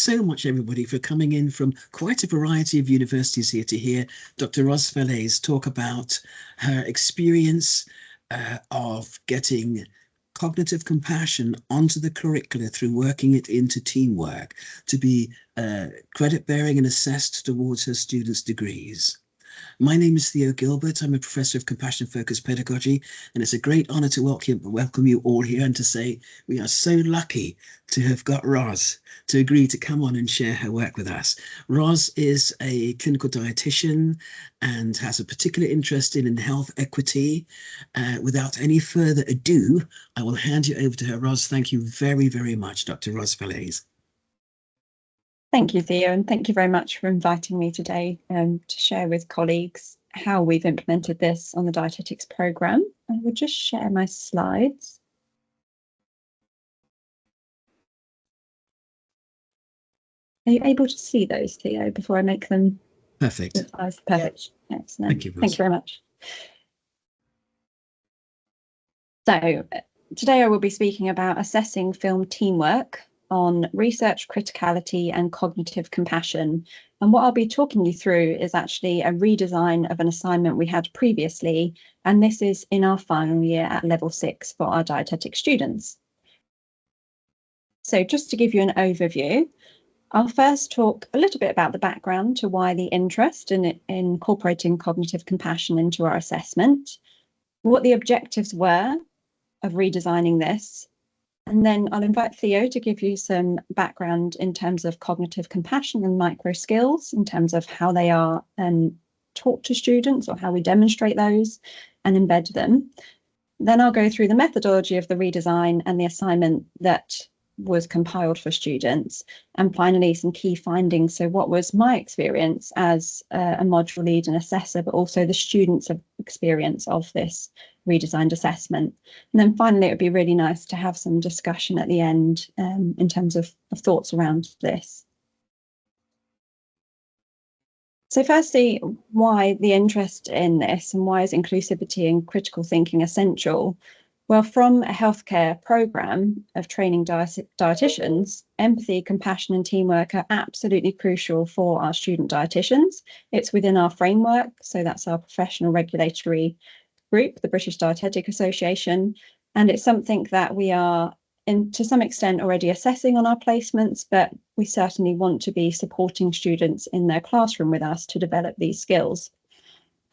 so much, everybody, for coming in from quite a variety of universities here to hear Dr. Ros Falaise talk about her experience of getting cognitive compassion onto the curricula through working it into teamwork to be credit bearing and assessed towards her students' degrees. My name is Theo Gilbert. I'm a professor of compassion-focused pedagogy, and it's a great honour to welcome you all here and to say we are so lucky to have got Ros to agree to come on and share her work with us. Ros is a clinical dietitian and has a particular interest in health equity. Without any further ado, I will hand you over to her. Ros, thank you very, very much, Dr. Ros Falaise. Thank you, Theo, and thank you very much for inviting me today to share with colleagues how we've implemented this on the dietetics programme. I will just share my slides. Are you able to see those, Theo, before I make them? Perfect. Perfect. Yeah. Excellent. Thank you, Ros. Thank you very much. So today I will be speaking about assessing film teamwork on research criticality and cognitive compassion. And what I'll be talking you through is actually a redesign of an assignment we had previously, and this is in our final year at level 6 for our dietetic students. So just to give you an overview, I'll first talk a little bit about the background to why the interest in incorporating cognitive compassion into our assessment, what the objectives were of redesigning this, and then I'll invite Theo to give you some background in terms of cognitive compassion and micro skills, in terms of how they are taught to students or how we demonstrate those and embed them. Then I'll go through the methodology of the redesign and the assignment that was compiled for students, and finally some key findings. So what was my experience as a module lead and assessor, but also the students' experience of this redesigned assessment. And then finally, it would be really nice to have some discussion at the end in terms of thoughts around this. So firstly, why the interest in this and why is inclusivity and critical thinking essential? Well, from a healthcare programme of training dietitians, empathy, compassion and teamwork are absolutely crucial for our student dietitians. It's within our framework, so that's our professional regulatory group, the British Dietetic Association, and it's something that we are to some extent already assessing on our placements, but we certainly want to be supporting students in their classroom with us to develop these skills.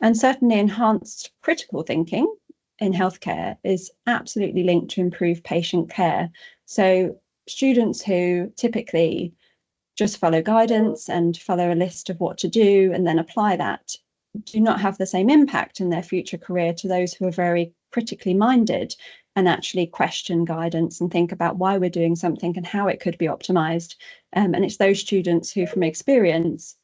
And certainly enhanced critical thinking in healthcare is absolutely linked to improved patient care. So students who typically just follow guidance and follow a list of what to do and then apply that do not have the same impact in their future career to those who are very critically minded and actually question guidance and think about why we're doing something and how it could be optimized. And it's those students who, from experience,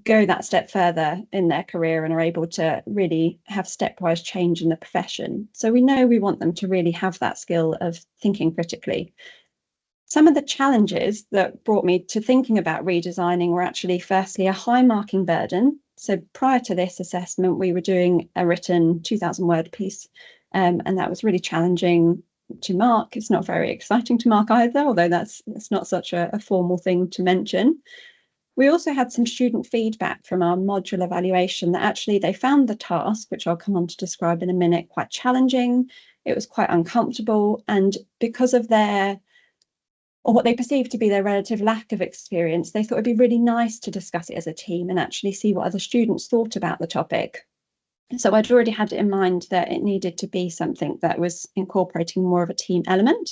go that step further in their career and are able to really have stepwise change in the profession. So we know we want them to really have that skill of thinking critically. Some of the challenges that brought me to thinking about redesigning were actually, firstly, a high marking burden. So prior to this assessment, we were doing a written 2,000-word piece, and that was really challenging to mark. It's not very exciting to mark either, although that's not such a formal thing to mention. We also had some student feedback from our module evaluation that actually they found the task, which I'll come on to describe in a minute, quite challenging. It was quite uncomfortable, and because of what they perceived to be their relative lack of experience, they thought it'd be really nice to discuss it as a team and actually see what other students thought about the topic. So I'd already had in mind that it needed to be something that was incorporating more of a team element.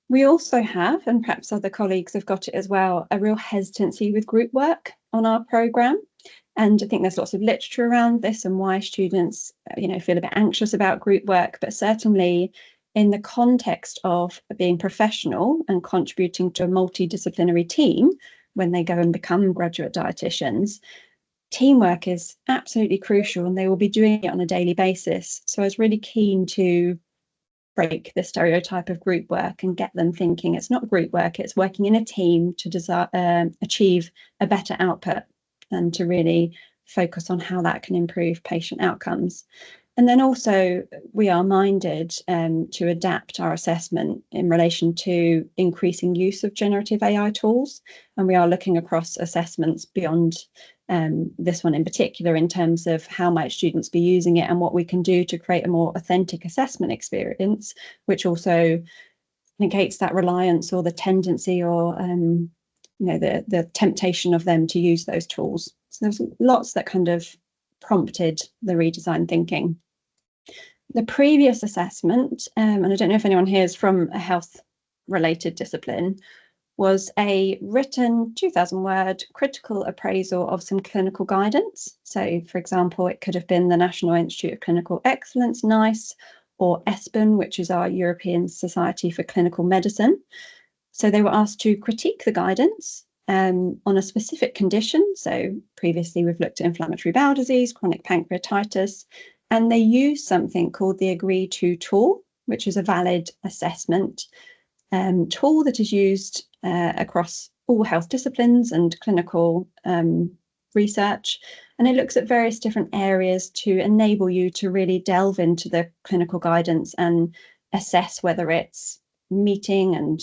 We also have, and perhaps other colleagues have got it as well, a real hesitancy with group work on our programme. And I think there's lots of literature around this and why students, feel a bit anxious about group work, but certainly in the context of being professional and contributing to a multidisciplinary team when they go and become graduate dietitians, teamwork is absolutely crucial and they will be doing it on a daily basis. So I was really keen to break the stereotype of group work and get them thinking it's not group work, it's working in a team to achieve a better output and to really focus on how that can improve patient outcomes. And then also we are minded to adapt our assessment in relation to increasing use of generative AI tools. And we are looking across assessments beyond this one in particular in terms of how might students be using it and what we can do to create a more authentic assessment experience, which also negates that reliance or the tendency or the temptation of them to use those tools. So there's lots that kind of prompted the redesign thinking. The previous assessment, and I don't know if anyone here is from a health related discipline, was a written 2,000-word critical appraisal of some clinical guidance. So, for example, it could have been the National Institute of Clinical Excellence, NICE, or ESPEN, which is our European Society for Clinical Medicine. So they were asked to critique the guidance on a specific condition. So previously we've looked at inflammatory bowel disease, chronic pancreatitis, and they used something called the Agree To tool, which is a valid assessment tool that is used across all health disciplines and clinical research. And it looks at various different areas to enable you to really delve into the clinical guidance and assess whether it's meeting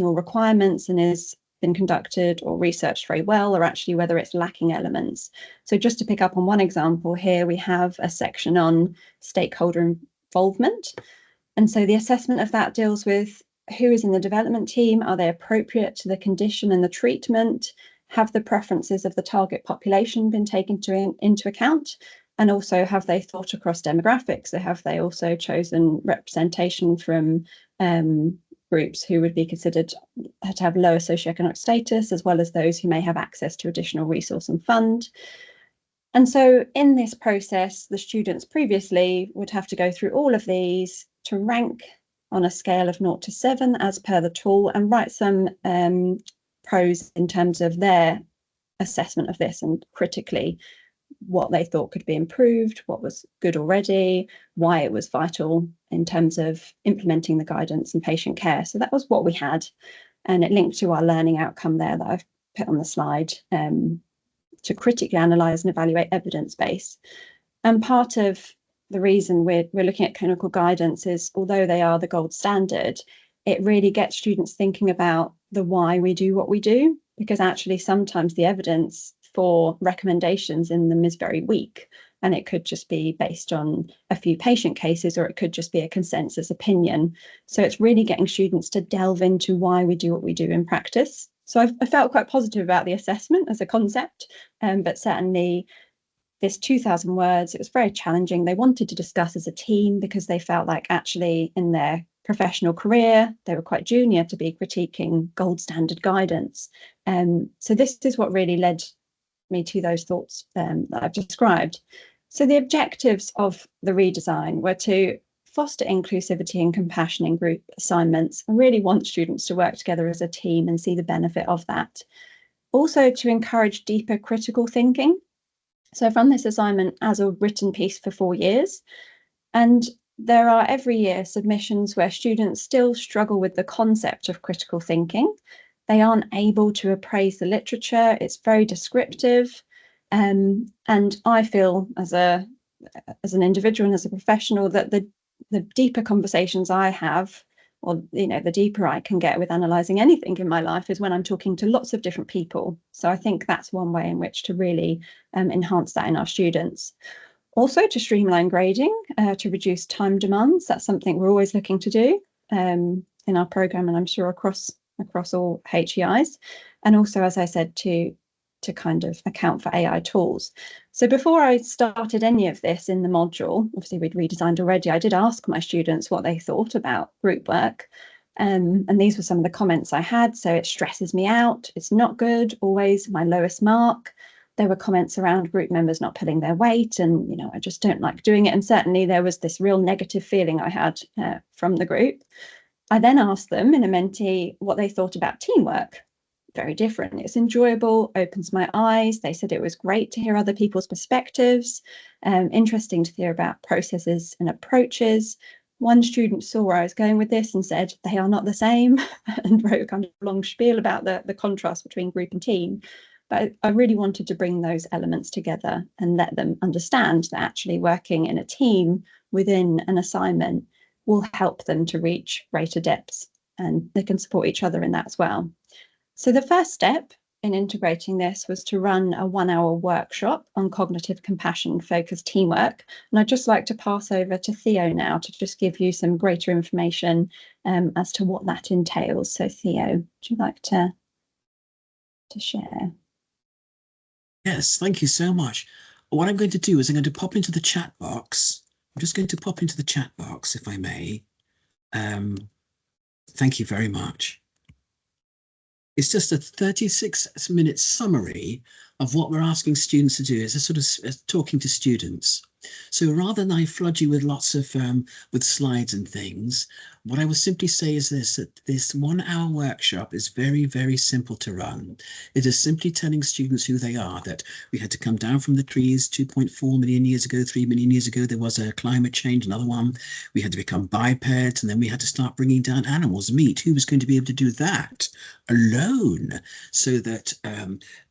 all requirements and is been conducted or researched very well, or actually whether it's lacking elements. So just to pick up on one example here, we have a section on stakeholder involvement. And so the assessment of that deals with who is in the development team, are they appropriate to the condition and the treatment, have the preferences of the target population been taken into account, and also have they thought across demographics? So have they also chosen representation from groups who would be considered to have lower socioeconomic status, as well as those who may have access to additional resource and fund. And so in this process, the students previously would have to go through all of these to rank on a scale of 0 to 7 as per the tool, and write some pros in terms of their assessment of this and critically what they thought could be improved, what was good already, why it was vital in terms of implementing the guidance and patient care. So that was what we had, and it linked to our learning outcome there that I've put on the slide, to critically analyse and evaluate evidence base. And part of the reason we're looking at clinical guidance is, although they are the gold standard, it really gets students thinking about the why we do what we do, because actually sometimes the evidence for recommendations in them is very weak, and it could just be based on a few patient cases, or it could just be a consensus opinion. So it's really getting students to delve into why we do what we do in practice. So I felt quite positive about the assessment as a concept, but certainly this 2,000 words, it was very challenging. They wanted to discuss as a team because they felt like actually in their professional career, they were quite junior to be critiquing gold standard guidance. So this is what really led me to those thoughts that I've described. So the objectives of the redesign were to foster inclusivity and compassion in group assignments, and really want students to work together as a team and see the benefit of that. Also to encourage deeper critical thinking. So I've run this assignment as a written piece for 4 years, and there are every year submissions where students still struggle with the concept of critical thinking. They aren't able to appraise the literature. It's very descriptive. And I feel as an individual and as a professional that the deeper conversations I have, or the deeper I can get with analysing anything in my life, is when I'm talking to lots of different people. So I think that's one way in which to really enhance that in our students. Also to streamline grading, to reduce time demands. That's something we're always looking to do in our programme, and I'm sure across all HEIs. And also, as I said, to kind of account for AI tools. So before I started any of this in the module, obviously we'd redesigned already, I did ask my students what they thought about group work. And these were some of the comments I had. So it stresses me out, it's not good, always my lowest mark. There were comments around group members not pulling their weight, and I just don't like doing it. And certainly there was this real negative feeling I had from the group. I then asked them in a Menti what they thought about teamwork. Very different. It's enjoyable, opens my eyes. They said it was great to hear other people's perspectives, interesting to hear about processes and approaches. One student saw where I was going with this and said they are not the same, and wrote a kind of long spiel about the contrast between group and team. But I really wanted to bring those elements together and let them understand that actually working in a team within an assignment will help them to reach greater depths, and they can support each other in that as well. So the first step in integrating this was to run a 1-hour workshop on cognitive compassion focused teamwork. And I'd just like to pass over to Theo now to just give you some greater information as to what that entails. So Theo, would you like to share? Yes, thank you so much. What I'm going to do is I'm going to pop into the chat box. I'm just going to pop into the chat box, if I may. Thank you very much. It's just a 36-minute summary of what we're asking students to do. It's a sort of talking to students. So rather than I flood you with lots of with slides and things, what I will simply say is this, that this 1-hour workshop is very, very simple to run. It is simply telling students who they are, that we had to come down from the trees 2.4 million years ago, 3 million years ago, there was a climate change, another one. We had to become bipeds, and then we had to start bringing down animals, meat. Who was going to be able to do that alone? So that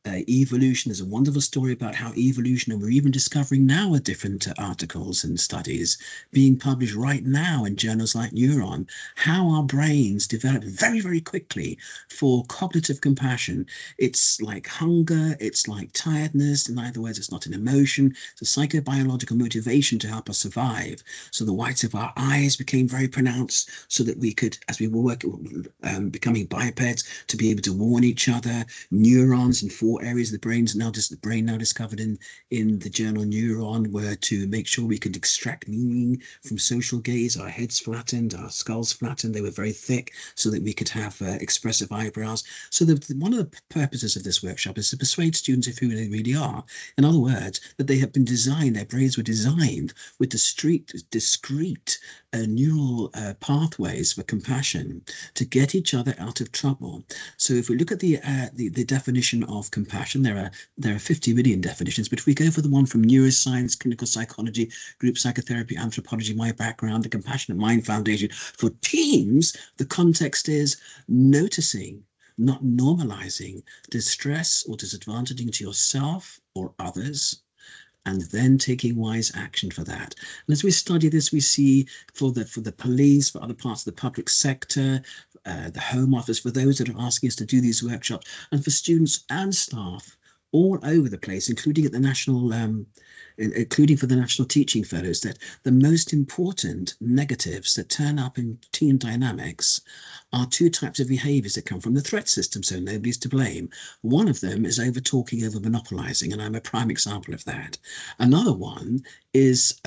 evolution, there's a wonderful story about how evolution, and we're even discovering now with different articles and studies being published right now in journals like Neuron, how our brains develop very, very quickly for cognitive compassion. It's like hunger, it's like tiredness. In other words, it's not an emotion, it's a psychobiological motivation to help us survive. So the whites of our eyes became very pronounced so that we could, as we were working, becoming bipeds, to be able to warn each other. Neurons in 4 areas of the brain, now just the brain now discovered in the journal Neuron, were to make sure we could extract meaning from social gaze. Our heads flattened, our skulls flattened, they were very thick so that we could have expressive eyebrows. So one of the purposes of this workshop is to persuade students of who they really are. In other words, that they have been designed, their brains were designed with discrete neural pathways for compassion to get each other out of trouble. So if we look at the definition of compassion, there are 50 million definitions, but if we go for the one from neuroscience, clinical psychology, group psychotherapy, anthropology, my background, the Compassionate Mind Foundation, for teams, the context is noticing, not normalizing, distress or disadvantaging to yourself or others, and then taking wise action for that. And as we study this, we see for the police, for other parts of the public sector, the Home Office, for those that are asking us to do these workshops, and for students and staff all over the place, including at the national, including for the National Teaching Fellows, that the most important negatives that turn up in team dynamics are 2 types of behaviors that come from the threat system, so nobody's to blame. One of them is over talking, over monopolizing, and I'm a prime example of that. Another one is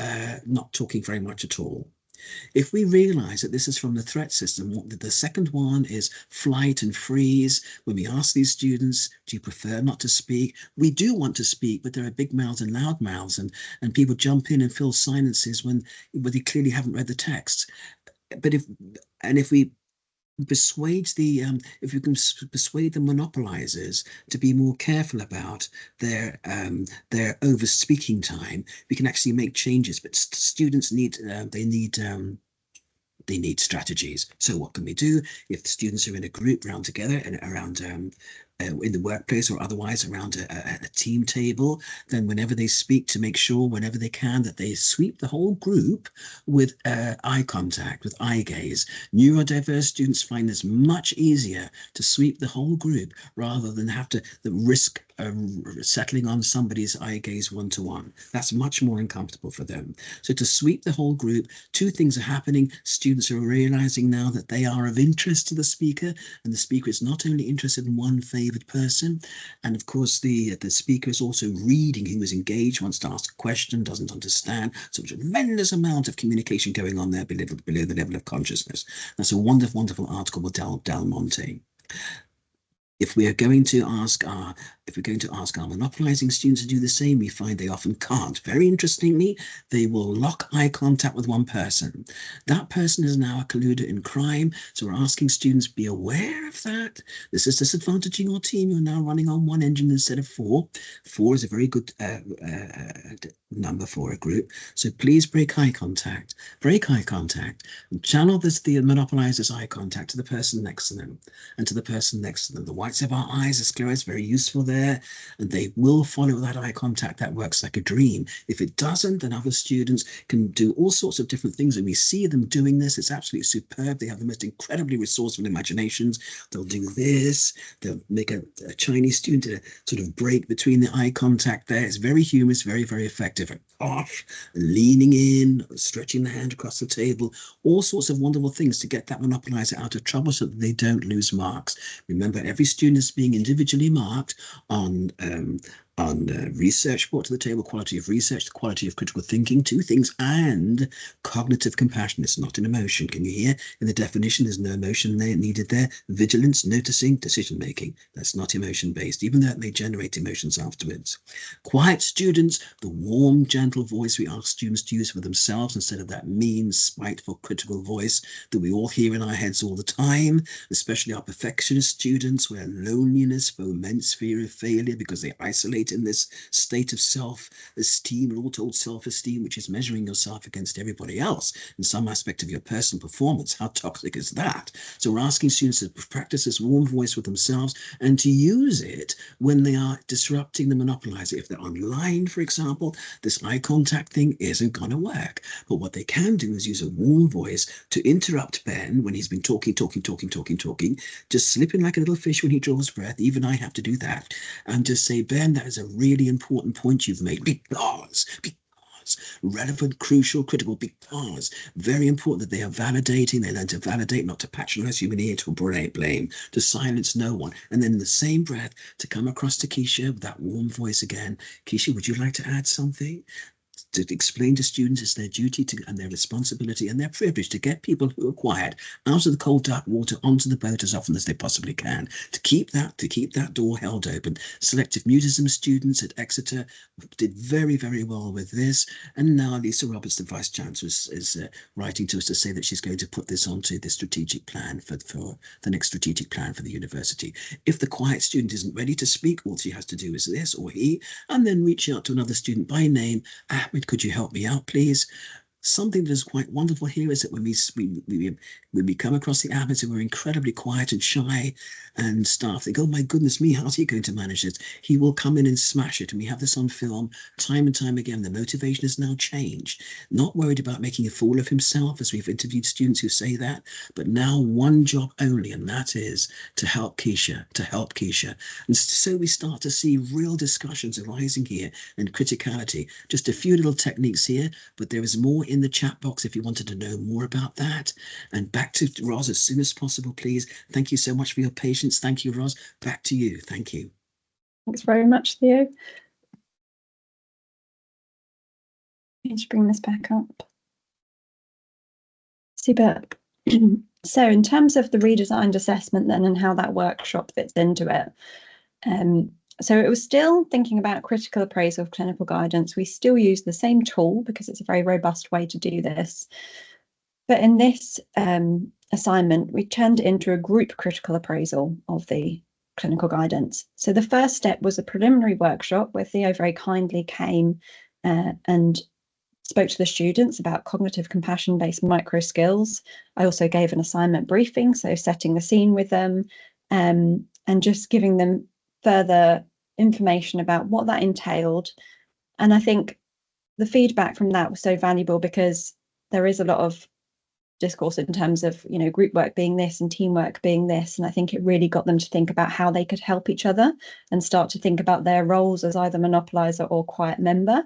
not talking very much at all. If we realize that this is from the threat system, the second one is flight and freeze. When we ask these students, do you prefer not to speak? We do want to speak, but there are big mouths and loud mouths, and people jump in and fill silences when they clearly haven't read the text. But if we persuades if you can persuade the monopolizers to be more careful about their over speaking time, we can actually make changes. But students need they need strategies. So what can we do if the students are in a group round together and around in the workplace or otherwise around a team table? Then whenever they speak, to make sure whenever they can that they sweep the whole group with eye contact, with eye gaze. Neurodiverse students find this much easier to sweep the whole group rather than have to risk settling on somebody's eye gaze one-to-one. That's much more uncomfortable for them. So to sweep the whole group, 2 things are happening. Students are realizing now that they are of interest to the speaker, and the speaker is not only interested in one favored person, and of course the speaker is also reading who is engaged, wants to ask a question, doesn't understand. So a tremendous amount of communication going on there below the level of consciousness. That's a wonderful, wonderful article by Del Monte. If we're going to ask our monopolizing students to do the same, we find they often can't. Very interestingly, they will lock eye contact with one person. That person is now a colluder in crime. So we're asking students, be aware of that. This is disadvantaging your team. You're now running on 1 engine instead of 4. 4 is a very good number for a group. So please break eye contact, and channel the monopolizer's eye contact to the person next to them and to the person next to them. The whites of our eyes are closed, very useful there, and they will follow that eye contact. That works like a dream. If it doesn't, then other students can do all sorts of different things, and we see them doing this. It's absolutely superb. They have the most incredibly resourceful imaginations. They'll do this. They'll make a Chinese student sort of break between the eye contact there. It's very humorous, very, very effective. Off, leaning in, stretching the hand across the table, all sorts of wonderful things to get that monopolizer out of trouble so that they don't lose marks. Remember, every student is being individually marked on research brought to the table, quality of research, the quality of critical thinking, two things, and cognitive compassion. It's not an emotion. Can you hear? In the definition, there's no emotion needed there. Vigilance, noticing, decision making. That's not emotion based, even though it may generate emotions afterwards. Quiet students, the warm, gentle voice we ask students to use for themselves instead of that mean, spiteful, critical voice that we all hear in our heads all the time, especially our perfectionist students, where loneliness foments fear of failure because they isolate in this state of self-esteem, we're all told self-esteem, which is measuring yourself against everybody else in some aspect of your personal performance. How toxic is that? So we're asking students to practice this warm voice with themselves and to use it when they are disrupting the monopolizer. If they're online, for example, this eye contact thing isn't going to work. But what they can do is use a warm voice to interrupt Ben when he's been talking, just slip in like a little fish when he draws breath. Even I have to do that. And just say, Ben, that is a really important point you've made because relevant, crucial, critical, because very important that they are validating. They learn to validate, not to patronize, humiliate, or blame, to silence no one. And then in the same breath, to come across to Keisha with that warm voice again. Keisha, would you like to add something? To explain to students it's their duty and their responsibility and their privilege to get people who are quiet out of the cold dark water onto the boat as often as they possibly can, to keep that door held open. Selective mutism students at Exeter did very, very well with this, and now Lisa Roberts, the vice chancellor, is writing to us to say that she's going to put this onto the strategic plan for the next strategic plan for the university. If the quiet student isn't ready to speak, all she has to do is this, or he, and then reach out to another student by name. Ahmed, could you help me out, please? Something that is quite wonderful here is that when we come across the Ahmeds who are incredibly quiet and shy, and staff think, oh my goodness me, how's he going to manage it? He will come in and smash it. And we have this on film time and time again. The motivation has now changed. Not worried about making a fool of himself, as we've interviewed students who say that, but now one job only, and that is to help Keisha. And so we start to see real discussions arising here and criticality. Just a few little techniques here, but there is more in the chat box if you wanted to know more about that. And back to Roz as soon as possible, please. Thank you so much for your patience. Thank you, Roz. Back to you. Thank you. Thanks very much, Theo. I need to bring this back up. Super. So in terms of the redesigned assessment then and how that workshop fits into it, so it was still thinking about critical appraisal of clinical guidance. We still use the same tool because it's a very robust way to do this. But in this assignment, we turned it into a group critical appraisal of the clinical guidance. So the first step was a preliminary workshop where Theo very kindly came and spoke to the students about cognitive compassion-based micro skills. I also gave an assignment briefing, so setting the scene with them and just giving them further information about what that entailed. And I think the feedback from that was so valuable because there is a lot of discourse in terms of, you know, group work being this and teamwork being this. And I think it really got them to think about how they could help each other and start to think about their roles as either monopolizer or quiet member.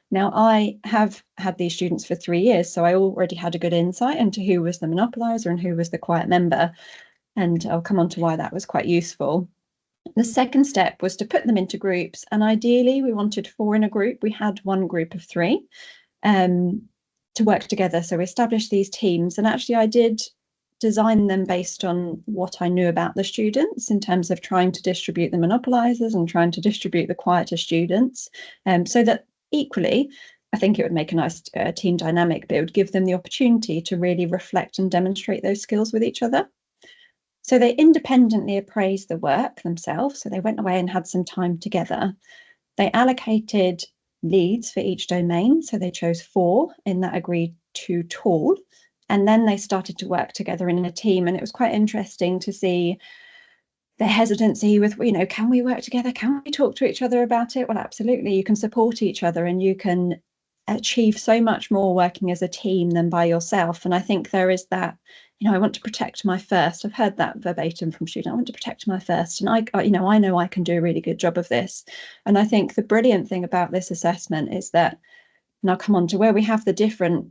Now, I have had these students for 3 years, so I already had a good insight into who was the monopolizer and who was the quiet member. And I'll come on to why that was quite useful. The second step was to put them into groups. And ideally, we wanted 4 in a group. We had one group of 3 to work together. So we established these teams. And actually, I did design them based on what I knew about the students in terms of trying to distribute the monopolizers and trying to distribute the quieter students, so that equally, I think it would make a nice team dynamic, but it would give them the opportunity to really reflect and demonstrate those skills with each other. So they independently appraised the work themselves. So they went away and had some time together. They allocated leads for each domain. So they chose 4 in that agreed to tool. And then they started to work together in a team. And it was quite interesting to see the hesitancy with, can we work together? Can we talk to each other about it? Well, absolutely. You can support each other and you can achieve so much more working as a team than by yourself. And I think there is that, I want to protect my first. I've heard that verbatim from students. I want to protect my first. And I know I can do a really good job of this. And I think the brilliant thing about this assessment is that, and I'll come on to where we have the different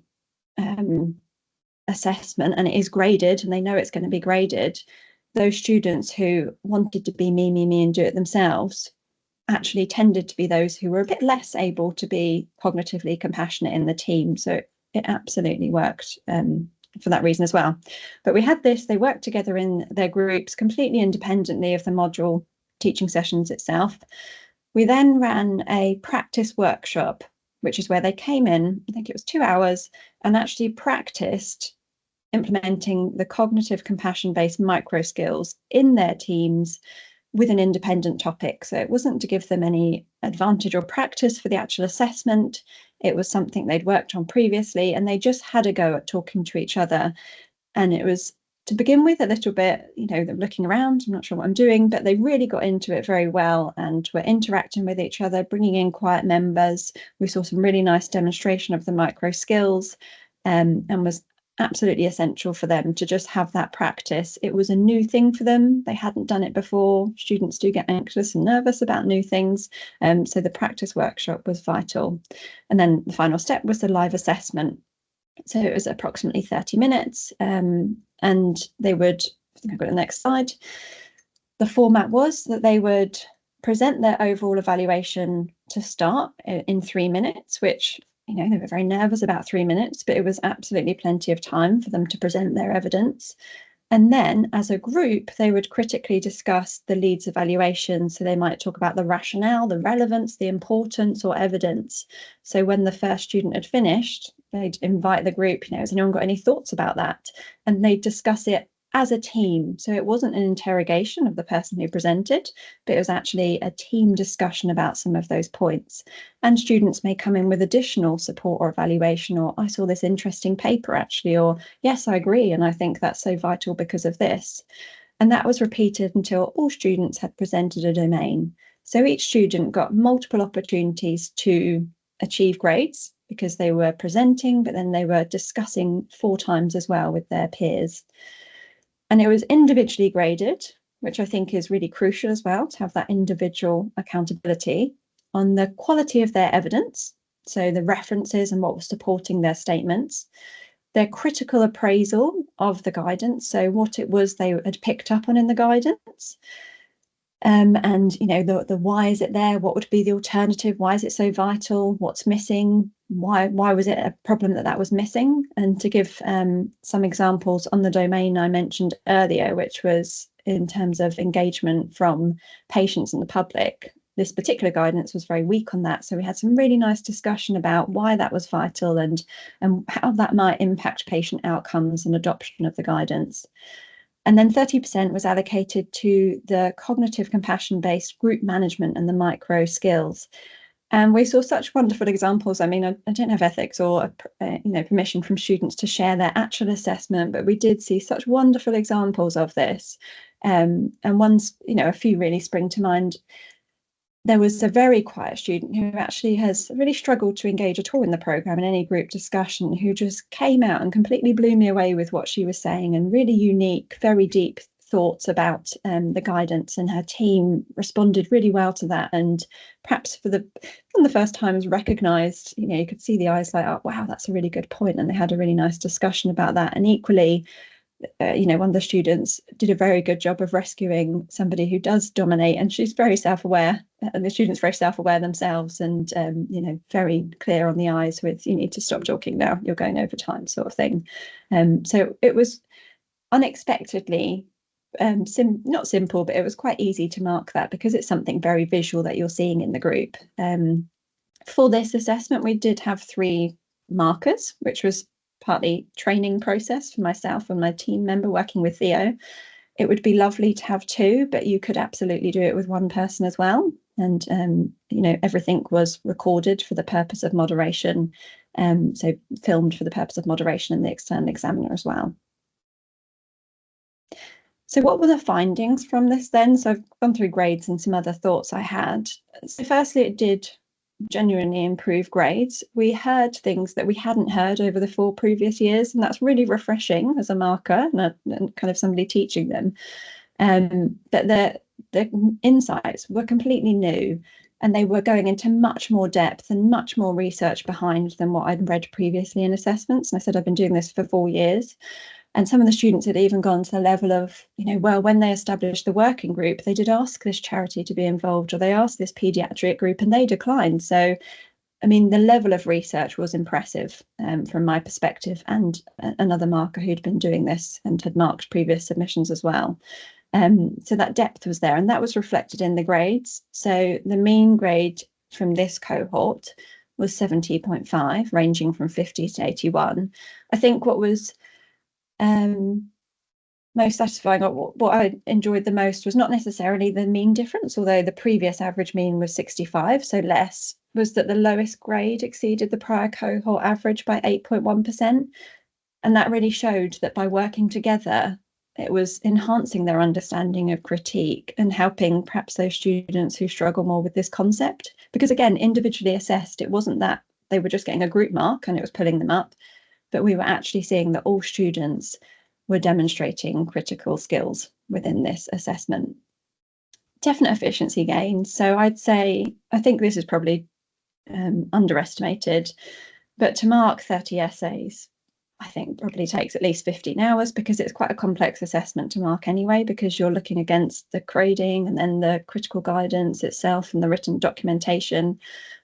assessment and it is graded and they know it's going to be graded. Those students who wanted to be me, and do it themselves actually tended to be those who were a bit less able to be cognitively compassionate in the team. So it absolutely worked for that reason as well. But we had this, they worked together in their groups completely independently of the module teaching sessions itself. We then ran a practice workshop, which is where they came in, I think it was 2 hours, and actually practiced implementing the cognitive compassion-based micro skills in their teams with an independent topic. So it wasn't to give them any advantage or practice for the actual assessment. It was something they'd worked on previously, and they just had a go at talking to each other. And it was, to begin with, a little bit, they're looking around, I'm not sure what I'm doing, but they really got into it very well and were interacting with each other, bringing in quiet members. We saw some really nice demonstration of the micro skills, and was absolutely essential for them to just have that practice. It was a new thing for them. They hadn't done it before. Students do get anxious and nervous about new things. So the practice workshop was vital. And then the final step was the live assessment. So it was approximately 30 minutes, and they would, I think I've got the next slide. The format was that they would present their overall evaluation to start in 3 minutes, which, they were very nervous about 3 minutes, but it was absolutely plenty of time for them to present their evidence. And then as a group, they would critically discuss the leads evaluation. So they might talk about the rationale, the relevance, the importance or evidence. So when the first student had finished, they'd invite the group, has anyone got any thoughts about that? And they'd discuss it as a team. So it wasn't an interrogation of the person who presented, but it was actually a team discussion about some of those points. And students may come in with additional support or evaluation, or I saw this interesting paper actually, or yes, I agree, and I think that's so vital because of this. And that was repeated until all students had presented a domain. So each student got multiple opportunities to achieve grades because they were presenting, but then they were discussing 4 times as well with their peers. And it was individually graded, which I think is really crucial as well, to have that individual accountability on the quality of their evidence, so the references and what was supporting their statements, their critical appraisal of the guidance, so what it was they had picked up on in the guidance, and the why is it there, what would be the alternative, why is it so vital, what's missing, why was it a problem that was missing. And to give some examples on the domain I mentioned earlier, which was in terms of engagement from patients and the public, this particular guidance was very weak on that. So we had some really nice discussion about why that was vital and how that might impact patient outcomes and adoption of the guidance. And then 30% was allocated to the cognitive compassion-based group management and the micro skills. And we saw such wonderful examples. I mean, I don't have ethics or permission from students to share their actual assessment, but we did see such wonderful examples of this. And one's, a few really spring to mind. There was a very quiet student who actually has really struggled to engage at all in the programme in any group discussion, who just came out and completely blew me away with what she was saying, and really unique, very deep thoughts about the guidance, and her team responded really well to that, and perhaps from the first time was recognised, you could see the eyes light up, wow, that's a really good point, and they had a really nice discussion about that. And equally, one of the students did a very good job of rescuing somebody who does dominate, and she's very self-aware, and the students very self-aware themselves, and very clear on the eyes with, you need to stop talking now, you're going over time, sort of thing. So it was unexpectedly not simple, but it was quite easy to mark that because it's something very visual that you're seeing in the group. For this assessment, we did have 3 markers, which was partly training process for myself and my team member working with Theo. It would be lovely to have 2, but you could absolutely do it with 1 person as well. And everything was recorded for the purpose of moderation, so filmed for the purpose of moderation and the external examiner as well. So what were the findings from this then? So I've gone through grades and some other thoughts I had. So firstly, it did genuinely improve grades. We heard things that we hadn't heard over the 4 previous years, and that's really refreshing as a marker and kind of somebody teaching them. That the insights were completely new, and they were going into much more depth and much more research behind than what I'd read previously in assessments. And I said I've been doing this for 4 years. And some of the students had even gone to the level of, well, when they established the working group, they did ask this charity to be involved, or they asked this paediatric group and they declined. So, I mean, the level of research was impressive from my perspective, and another marker who'd been doing this and had marked previous submissions as well. So that depth was there, and that was reflected in the grades. So the mean grade from this cohort was 70.5, ranging from 50 to 81. I think what was most satisfying, or what I enjoyed the most, was not necessarily the mean difference, although the previous average mean was 65, so less, was that the lowest grade exceeded the prior cohort average by 8.1%. And that really showed that by working together, it was enhancing their understanding of critique and helping perhaps those students who struggle more with this concept. Because again, individually assessed, it wasn't that they were just getting a group mark and it was pulling them up, but we were actually seeing that all students were demonstrating critical skills within this assessment. Definite efficiency gains. So I'd say, I think this is probably underestimated, but to mark 30 essays, I think probably takes at least 15 hours, because it's quite a complex assessment to mark anyway, because you're looking against the grading and then the critical guidance itself and the written documentation.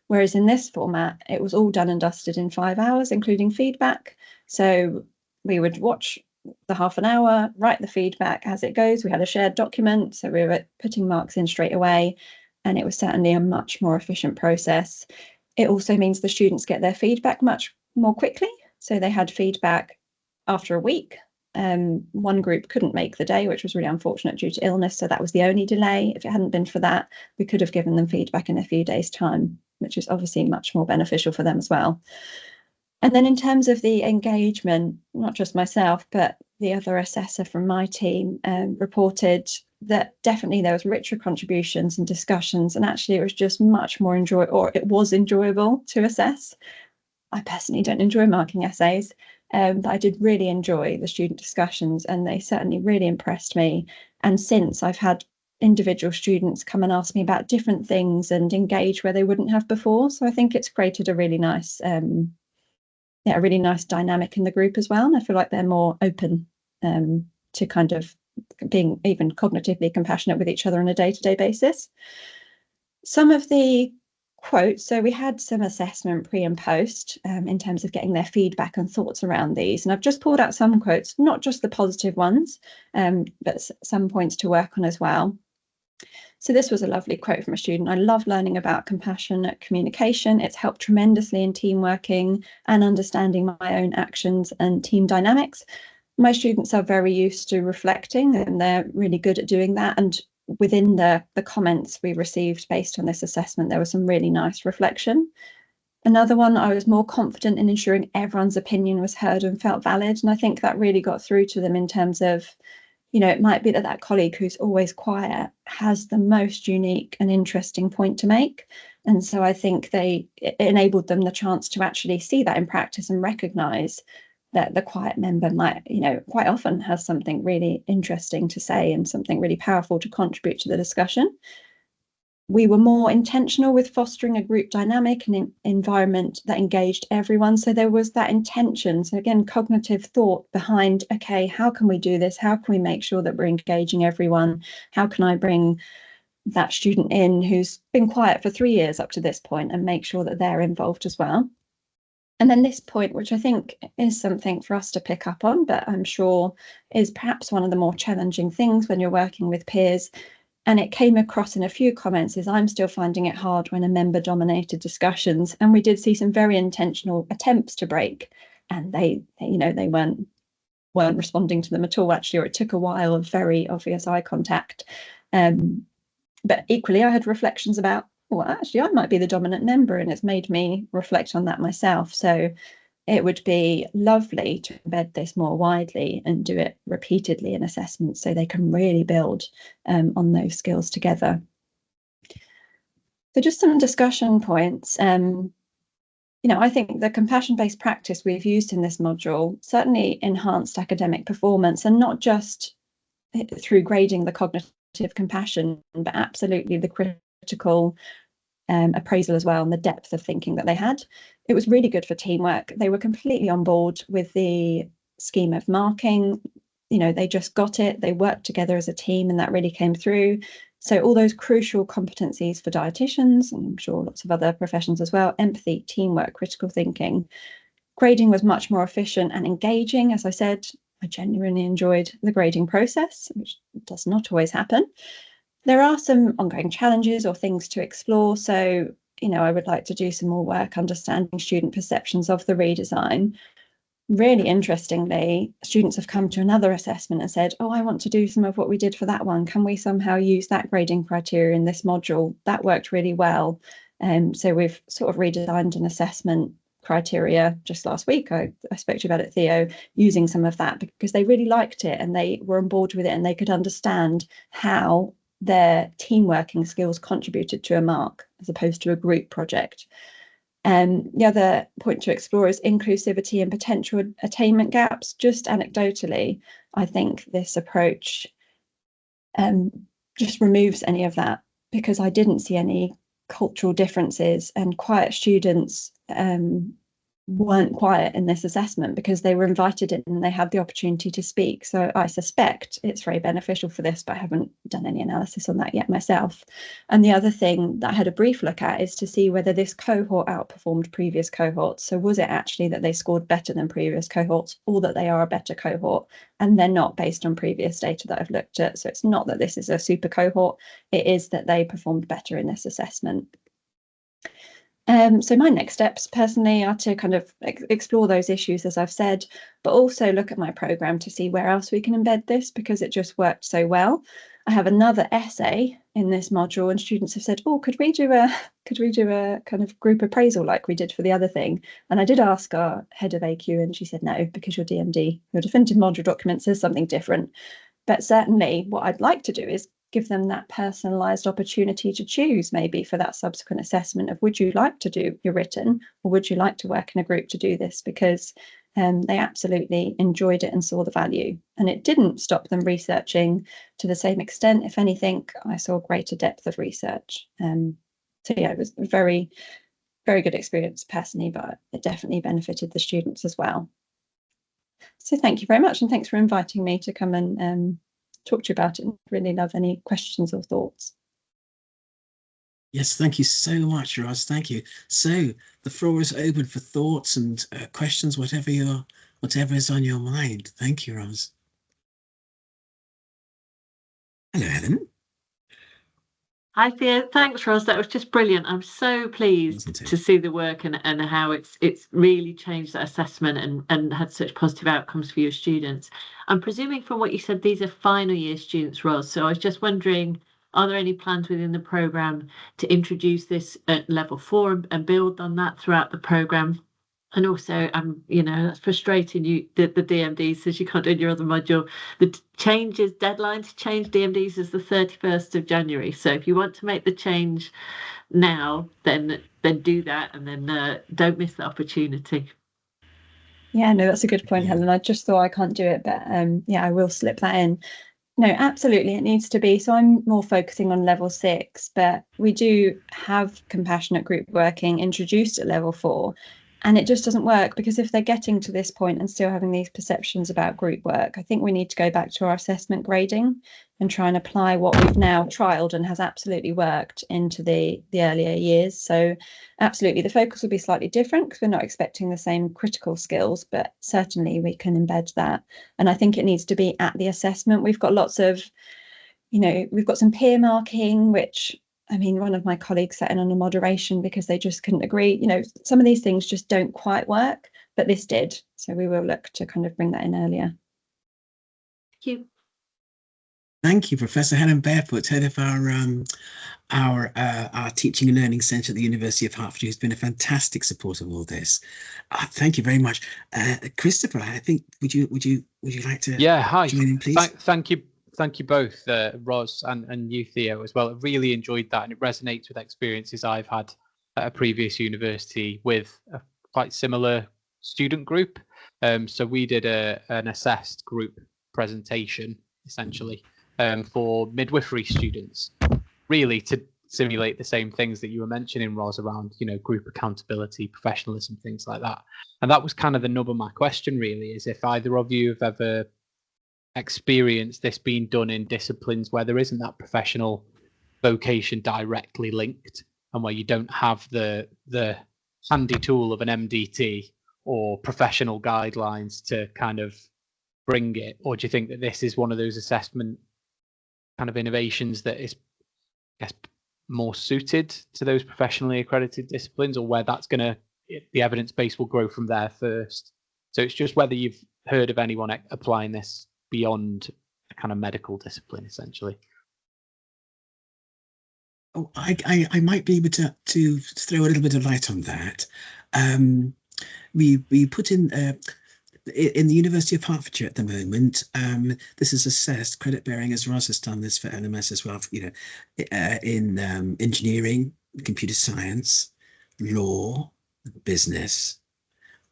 Whereas in this format, it was all done and dusted in 5 hours, including feedback. So we would watch the half an hour, write the feedback as it goes. We had a shared document, so we were putting marks in straight away, and it was certainly a much more efficient process. It also means the students get their feedback much more quickly. So they had feedback after a week. One group couldn't make the day, which was really unfortunate due to illness. So that was the only delay. If it hadn't been for that, we could have given them feedback in a few days' time, which is obviously much more beneficial for them as well. And then in terms of the engagement, not just myself, but the other assessor from my team reported that definitely there was richer contributions and discussions, and actually it was just much more enjoyable to assess. I personally don't enjoy marking essays, but I did really enjoy the student discussions, and they certainly really impressed me. And since, I've had individual students come and ask me about different things and engage where they wouldn't have before. So I think it's created a really nice dynamic in the group as well. And I feel like they're more open to kind of being even cognitively compassionate with each other on a day-to-day basis. Some of the quotes, so we had some assessment pre and post in terms of getting their feedback and thoughts around these. And I've just pulled out some quotes, not just the positive ones, but some points to work on as well. So this was a lovely quote from a student. I love learning about compassionate communication. It's helped tremendously in team working and understanding my own actions and team dynamics. My students are very used to reflecting, and they're really good at doing that. And within the comments we received based on this assessment, there was some really nice reflection. Another one, I was more confident in ensuring everyone's opinion was heard and felt valid. And I think that really got through to them in terms of, it might be that colleague who's always quiet has the most unique and interesting point to make. And so I think it enabled them the chance to actually see that in practice and recognise that the quiet member might, quite often has something really interesting to say and something really powerful to contribute to the discussion. We were more intentional with fostering a group dynamic and environment that engaged everyone. So there was that intention. So again, cognitive thought behind, okay, how can we do this? How can we make sure that we're engaging everyone? How can I bring that student in who's been quiet for 3 years up to this point and make sure that they're involved as well? And then this point, which I think is something for us to pick up on, but I'm sure is perhaps one of the more challenging things when you're working with peers, and it came across in a few comments, is I'm still finding it hard when a member dominated discussions. And we did see some very intentional attempts to break, and they weren't responding to them at all, actually, or it took a while of very obvious eye contact. But equally, I had reflections about, well, actually, I might be the dominant member, and it's made me reflect on that myself. So it would be lovely to embed this more widely and do it repeatedly in assessments so they can really build on those skills together. So just some discussion points. I think the compassion-based practice we've used in this module certainly enhanced academic performance, and not just through grading the cognitive compassion, but absolutely the critical appraisal as well, and the depth of thinking that they had. It was really good for teamwork. They were completely on board with the scheme of marking. They just got it. They worked together as a team, and that really came through. So all those crucial competencies for dietitians, and I'm sure lots of other professions as well: empathy, teamwork, critical thinking. Grading was much more efficient and engaging. As I said, I genuinely enjoyed the grading process, which does not always happen. There are some ongoing challenges or things to explore. So, I would like to do some more work understanding student perceptions of the redesign. Really interestingly, students have come to another assessment and said, oh, I want to do some of what we did for that one. Can we somehow use that grading criteria in this module? That worked really well. So we've sort of redesigned an assessment criteria just last week. I spoke to you about it, Theo, using some of that because they really liked it and they were on board with it, and they could understand how their team working skills contributed to a mark as opposed to a group project. The other point to explore is inclusivity and potential attainment gaps. Just anecdotally, I think this approach just removes any of that, because I didn't see any cultural differences, and quiet students weren't quiet in this assessment because they were invited in and they had the opportunity to speak. So I suspect it's very beneficial for this, but I haven't done any analysis on that yet myself. And the other thing that I had a brief look at is to see whether this cohort outperformed previous cohorts. So was it actually that they scored better than previous cohorts, or that they are a better cohort? And they're not, based on previous data that I've looked at. So it's not that this is a super cohort, it is that they performed better in this assessment. So my next steps personally are to kind of explore those issues, as I've said, but also look at my programme to see where else we can embed this, because it just worked so well. I have another essay in this module, and students have said, oh, could we do a kind of group appraisal like we did for the other thing? And I did ask our head of AQ, and she said no, because your DMD, your definitive module document, says something different. But certainly what I'd like to do is give them that personalised opportunity to choose, maybe for that subsequent assessment, of would you like to do your written, or would you like to work in a group to do this? Because they absolutely enjoyed it and saw the value, and it didn't stop them researching to the same extent. If anything, I saw greater depth of research. So yeah, it was a very, very good experience personally, but it definitely benefited the students as well. So thank you very much, and thanks for inviting me to come and talk to you about it. Really love any questions or thoughts. Yes, thank you so much, Roz. Thank you. So the floor is open for thoughts and questions, whatever is on your mind. Thank you, Roz. Hello, Helen. Hi, Thea. Thanks, Ross. That was just brilliant. I'm so pleased to see the work and how it's really changed that assessment and had such positive outcomes for your students. I'm presuming from what you said, these are final year students, Ross. So I was just wondering, are there any plans within the programme to introduce this at level 4 and build on that throughout the programme? And also, that's frustrating. The DMD says you can't do your other module. The deadline to change DMDs is the 31st of January. So if you want to make the change now, then do that, and then don't miss the opportunity. Yeah, no, that's a good point, Helen. I just thought I can't do it, but yeah, I will slip that in. No, absolutely, it needs to be. So I'm more focusing on level 6, but we do have compassionate group working introduced at level 4. And it just doesn't work, because if they're getting to this point and still having these perceptions about group work, I think we need to go back to our assessment grading and try and apply what we've now trialed and has absolutely worked into the earlier years. So absolutely, the focus will be slightly different because we're not expecting the same critical skills, but certainly we can embed that. And I think it needs to be at the assessment. We've got lots of, we've got some peer marking, which, I mean, one of my colleagues sat in on a moderation because they just couldn't agree. Some of these things just don't quite work, but this did. So we will look to kind of bring that in earlier. Thank you. Thank you, Professor Helen Barefoot, head of our Teaching and Learning Centre at the University of Hertfordshire, who's been a fantastic support of all this. Thank you very much, Christopher. I think would you like to hi. join in, please? Thank you both, Ros and you, Theo, as well. I really enjoyed that, and it resonates with experiences I've had at a previous university with a quite similar student group. So we did an assessed group presentation, essentially, for midwifery students, really to simulate the same things that you were mentioning, Ros, around, group accountability, professionalism, things like that. And that was kind of the nub of my question, really, is if either of you have ever experienced this being done in disciplines where there isn't that professional vocation directly linked, and where you don't have the handy tool of an MDT or professional guidelines to kind of bring it. Or do you think that this is one of those assessment kind of innovations that is, I guess, more suited to those professionally accredited disciplines, or where the evidence base will grow from there first? So it's just whether you've heard of anyone applying this beyond a kind of medical discipline, essentially. Oh, I might be able to throw a little bit of light on that. We put in the University of Hertfordshire at the moment. This is assessed credit bearing, as Ros has done this for LMS as well. In engineering, computer science, law, business.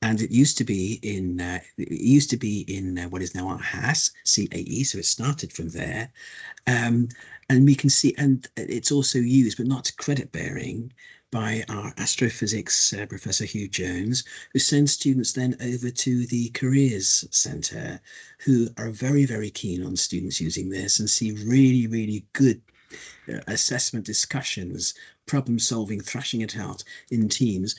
And it used to be in what is now our HAS, CAE, so it started from there. And we can see, and it's also used, but not credit bearing, by our astrophysics Professor Hugh Jones, who sends students then over to the Careers Centre, who are very, very keen on students using this and see really, really good assessment discussions, problem solving, thrashing it out in teams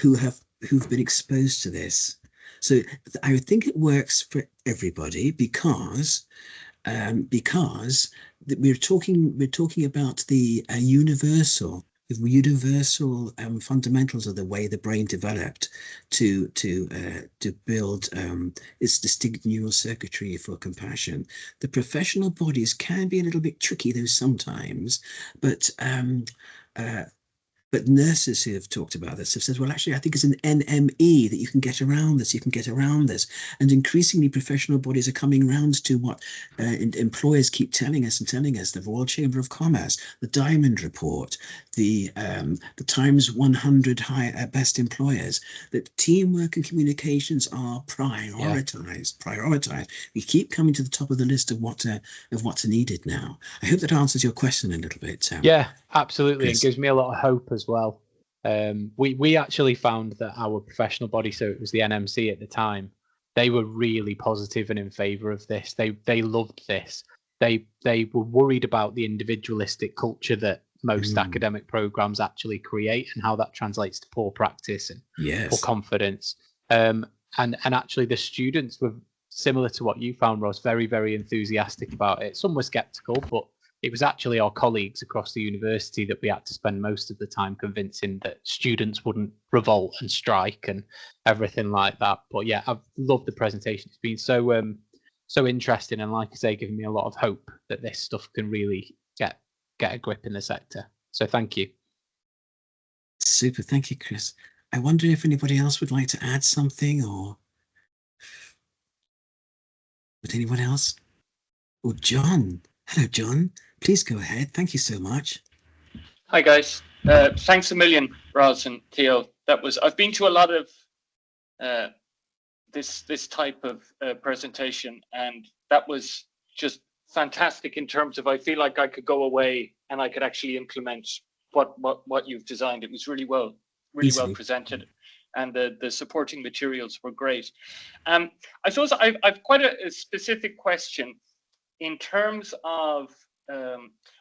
who've been exposed to this. So I would think it works for everybody because we're talking about the universal fundamentals of the way the brain developed to build its distinct neural circuitry for compassion. The professional bodies can be a little bit tricky though sometimes, but nurses who have talked about this have said, well, actually, I think it's an NME that you can get around this. You can get around this. And increasingly, professional bodies are coming around to what employers keep telling us. The Royal Chamber of Commerce, the Diamond Report, the Times 100 best employers, that teamwork and communications are prioritized. We keep coming to the top of the list of what's needed now. I hope that answers your question a little bit. Yeah, absolutely. Chris. It gives me a lot of hope as well. We actually found that our professional body, so it was the NMC at the time, they were really positive and in favour of this. They loved this. They were worried about the individualistic culture that most academic programs actually create, and how that translates to poor practice and poor confidence. And actually, the students were similar to what you found, Ros, very, very enthusiastic about it. Some were sceptical, but it was actually our colleagues across the university that we had to spend most of the time convincing that students wouldn't revolt and strike and everything like that. But yeah, I've loved the presentation. It's been so interesting, and like I say, giving me a lot of hope that this stuff can really get a grip in the sector. So thank you. Super, thank you, Chris. I wonder if anybody else would like to add something, or would anyone else? Oh, John. Hello, John. Please go ahead. Thank you so much. Hi, guys. Thanks a million, Ros and Theo. I've been to a lot of this type of presentation, and that was just fantastic in terms of, I feel like I could go away and I could actually implement what you've designed. It was really well presented, and the supporting materials were great. I suppose I've quite a specific question in terms of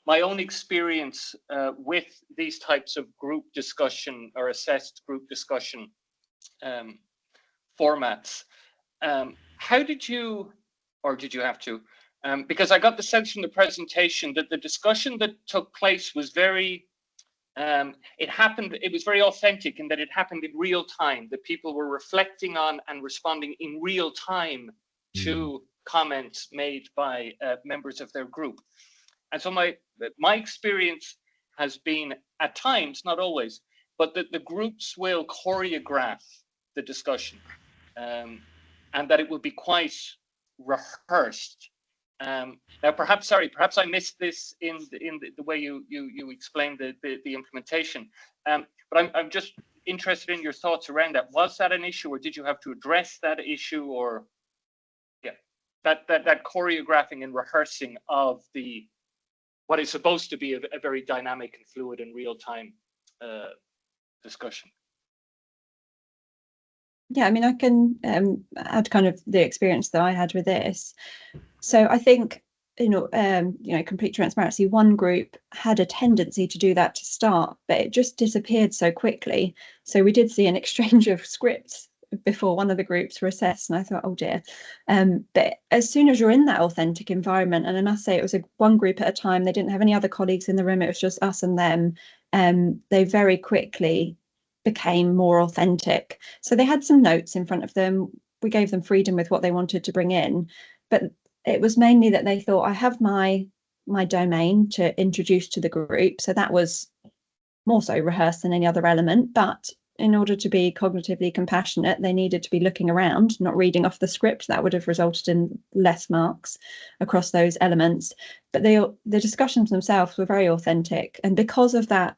my own experience with these types of group discussion or assessed group discussion formats. How did you, or did you have to? Because I got the sense from the presentation that the discussion that took place was very, it was very authentic, in that it happened in real time, that people were reflecting on and responding in real time to comments made by members of their group. And so my experience has been, at times, not always, but that the groups will choreograph the discussion, and that it will be quite rehearsed. Now, perhaps I missed this in the way you explained the implementation, but I'm just interested in your thoughts around that. Was that an issue, or did you have to address that issue, or that choreographing and rehearsing of what is supposed to be a very dynamic and fluid and real-time discussion? Yeah, I mean, I can add kind of the experience that I had with this. So I think, complete transparency, one group had a tendency to do that to start, but it just disappeared so quickly. So we did see an exchange of scripts before one of the groups were assessed, and I thought, oh dear. But as soon as you're in that authentic environment, and I must say it was one group at a time, they didn't have any other colleagues in the room, it was just us and them, they very quickly became more authentic. So they had some notes in front of them. We gave them freedom with what they wanted to bring in, but it was mainly that they thought, I have my domain to introduce to the group. So that was more so rehearsed than any other element, but in order to be cognitively compassionate, they needed to be looking around, not reading off the script. That would have resulted in less marks across those elements. But the discussions themselves were very authentic. And because of that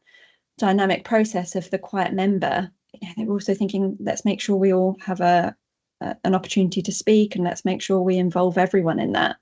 dynamic process of the quiet member, they were also thinking, let's make sure we all have an opportunity to speak, and let's make sure we involve everyone in that.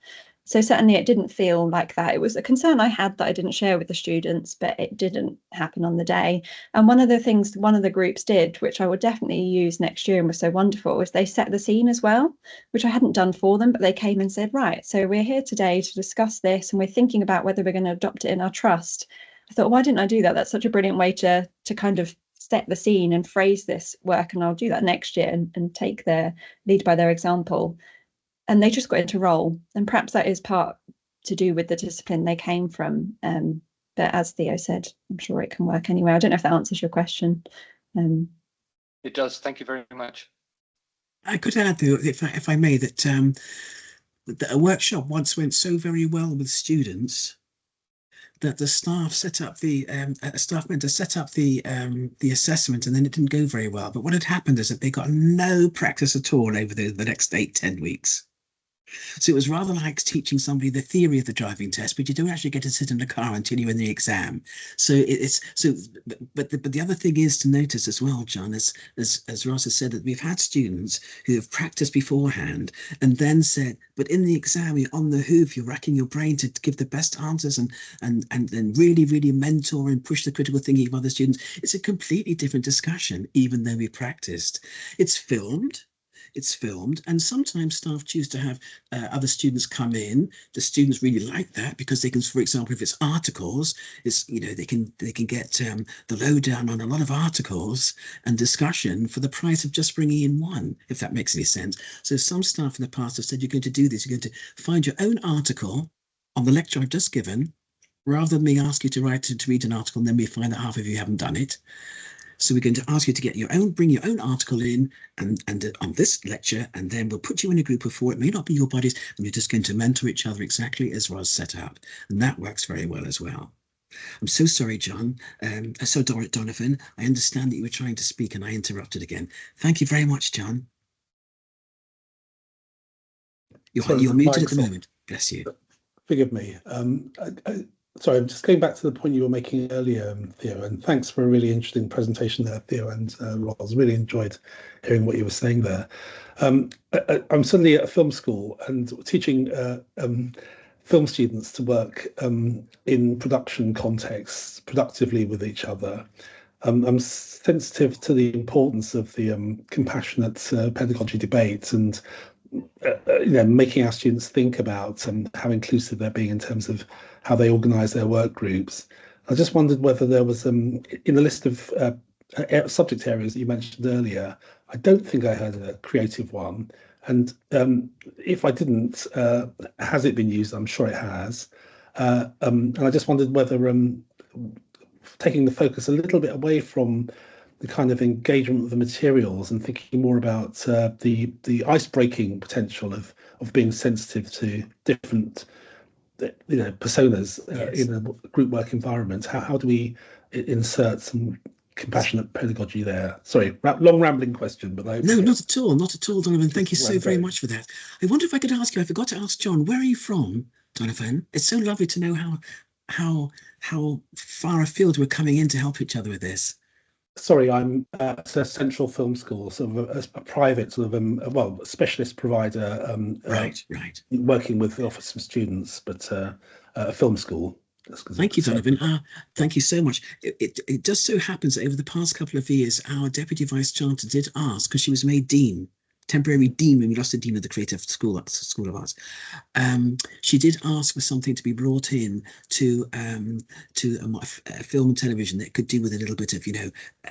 So certainly it didn't feel like that. It was a concern I had that I didn't share with the students, but it didn't happen on the day. And one of the things one of the groups did, which I would definitely use next year and was so wonderful, was they set the scene as well, which I hadn't done for them, but they came and said, right, so we're here today to discuss this, and we're thinking about whether we're going to adopt it in our trust. I thought, why didn't I do that? That's such a brilliant way to kind of set the scene and phrase this work, and I'll do that next year and take their lead by their example. And they just got into role, and perhaps that is part to do with the discipline they came from. But as Theo said, I'm sure it can work anyway. I don't know if that answers your question. It does. Thank you very much. I could add, though, if I may, that a workshop once went so very well with students that the staff set up a staff member set up the assessment, and then it didn't go very well. But what had happened is that they got no practice at all over the next 8-10 weeks. So it was rather like teaching somebody the theory of the driving test, but you don't actually get to sit in the car until you're in the exam. So but the other thing is to notice as well, John, as Ross has said, that we've had students who have practiced beforehand and then said, but in the exam, you're on the hoof, you're racking your brain to give the best answers and really, really mentor and push the critical thinking of other students. It's a completely different discussion, even though we practiced. It's filmed, and sometimes staff choose to have other students come in. The students really like that because they can, for example, if it's articles, they can get the lowdown on a lot of articles and discussion for the price of just bringing in one, if that makes any sense. So some staff in the past have said, you're going to do this, you're going to find your own article on the lecture I've just given, rather than me ask you to read an article and then we find that half of you haven't done it. So we're going to ask you to bring your own article in and on this lecture, and then we'll put you in a group of 4. It may not be your bodies, and you're just going to mentor each other exactly as Roz set up. And that works very well as well. I'm so sorry, John. Donovan, I understand that you were trying to speak and I interrupted again. Thank you very much, John. You're muted at the moment. Bless you. Forgive me. Sorry, I'm just going back to the point you were making earlier, Theo, and thanks for a really interesting presentation there, Theo and Roz. Really enjoyed hearing what you were saying there. I'm suddenly at a film school and teaching film students to work in production contexts productively with each other. I'm sensitive to the importance of the compassionate pedagogy debate and making our students think about how inclusive they're being in terms of how they organise their work groups. I just wondered whether there was, in the list of subject areas that you mentioned earlier, I don't think I heard a creative one. And if I didn't, has it been used? I'm sure it has. And I just wondered whether taking the focus a little bit away from the kind of engagement with the materials and thinking more about the ice-breaking potential of of being sensitive to different personas in a group work environment. How do we insert some compassionate pedagogy there? Sorry, long rambling question, but no, not at all, not at all, Donovan. Thank you so very much for that. I wonder if I could ask you. I forgot to ask John. Where are you from, Donovan? It's so lovely to know how far afield we're coming in to help each other with this. Sorry, I'm at a Central Film School, sort of a private sort of specialist provider. Right. Working with the Office of Students, but a film school. Thank you, Donovan. Thank you so much. It just so happens that over the past couple of years, our Deputy Vice Chancellor did ask, because she was made Dean, temporary Dean when we lost the Dean of the Creative School of Arts. She did ask for something to be brought in to film and television that could do with a little bit of,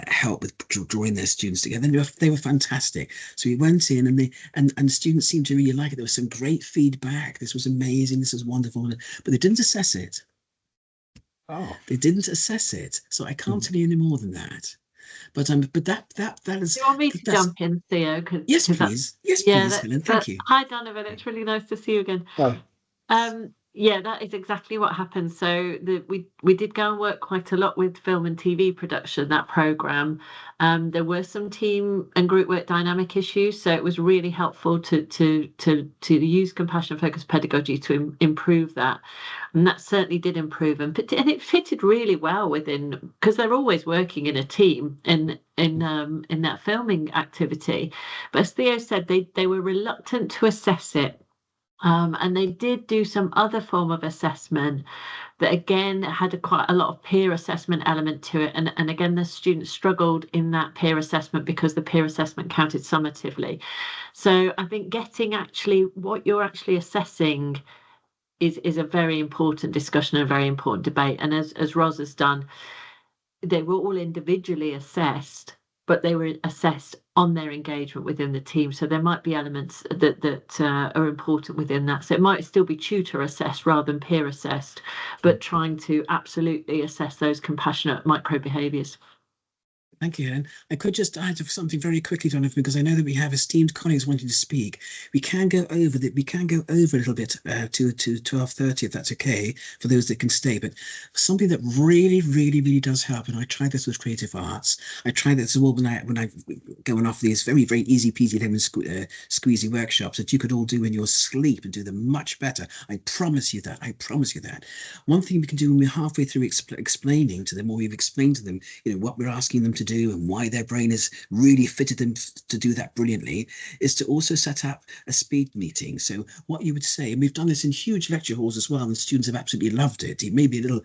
help with drawing their students together. And they were fantastic. So we went in, and the students seemed to really like it. There was some great feedback. This was amazing. This was wonderful. But they didn't assess it. Oh. They didn't assess it, so I can't tell you any more than that. But that is. Do you want me to jump in, Theo? Yes, please. Yes, please, Helen. Thank you. Hi, Donovan. It's really nice to see you again. Oh. Yeah, that is exactly what happened. So we did go and work quite a lot with film and TV production, that programme. There were some team and group work dynamic issues, so it was really helpful to use compassion focused pedagogy to improve that. And that certainly did improve, and it fitted really well within, because they're always working in a team in that filming activity. But as Theo said, they were reluctant to assess it. And they did do some other form of assessment that again had quite a lot of peer assessment element to it. And again, the students struggled in that peer assessment because the peer assessment counted summatively. So I think getting actually what you're actually assessing is a very important discussion, a very important debate. And as Ros has done, they were all individually assessed, but they were assessed on their engagement within the team. So there might be elements that are important within that. So it might still be tutor assessed rather than peer assessed, but trying to absolutely assess those compassionate micro behaviours. Thank you, Helen. I could just add something very quickly, Jonathan, because I know that we have esteemed colleagues wanting to speak. We can go over a little bit to 12:30, if that's okay, for those that can stay. But something that really, really, really does help, and I try this with creative arts. I try this as well when I going off these very, very easy peasy lemon squeezy workshops that you could all do in your sleep and do them much better. I promise you that. I promise you that. One thing we can do when we're halfway through explaining to them, or we've explained to them, what we're asking them to do and why their brain has really fitted them to do that brilliantly, is to also set up a speed meeting. So what you would say, and we've done this in huge lecture halls as well, and students have absolutely loved it. It may be a little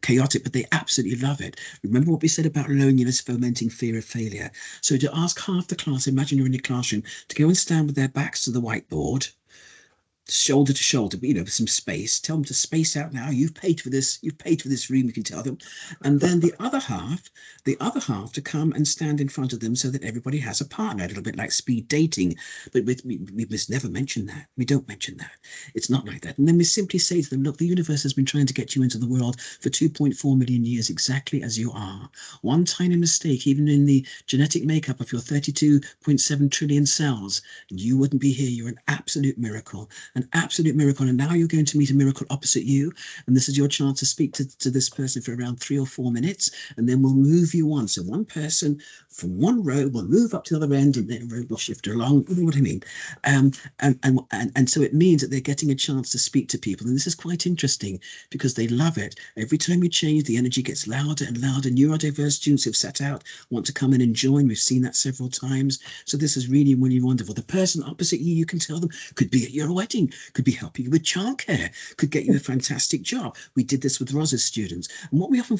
chaotic, but they absolutely love it. Remember what we said about loneliness fomenting fear of failure. So to ask half the class, imagine you're in your classroom, to go and stand with their backs to the whiteboard, shoulder to shoulder, with some space. Tell them to space out now. You've paid for this room, you can tell them. And then the other half to come and stand in front of them so that everybody has a partner, a little bit like speed dating. But we must never mention that. We don't mention that. It's not like that. And then we simply say to them, look, the universe has been trying to get you into the world for 2.4 million years exactly as you are. One tiny mistake, even in the genetic makeup of your 32.7 trillion cells, and you wouldn't be here. You're an absolute miracle. An absolute miracle. And now you're going to meet a miracle opposite you. And this is your chance to speak to this person for around 3 or 4 minutes. And then we'll move you on. So one person from one row will move up to the other end, and then row will shift along. You know what I mean? And so it means that they're getting a chance to speak to people. And this is quite interesting because they love it. Every time you change, the energy gets louder and louder. Neurodiverse students who've set out want to come in and join. We've seen that several times. So this is really, really wonderful. The person opposite you, you can tell them, could be at your wedding, could be helping you with childcare, could get you a fantastic job. We did this with Rosa's students. And what we often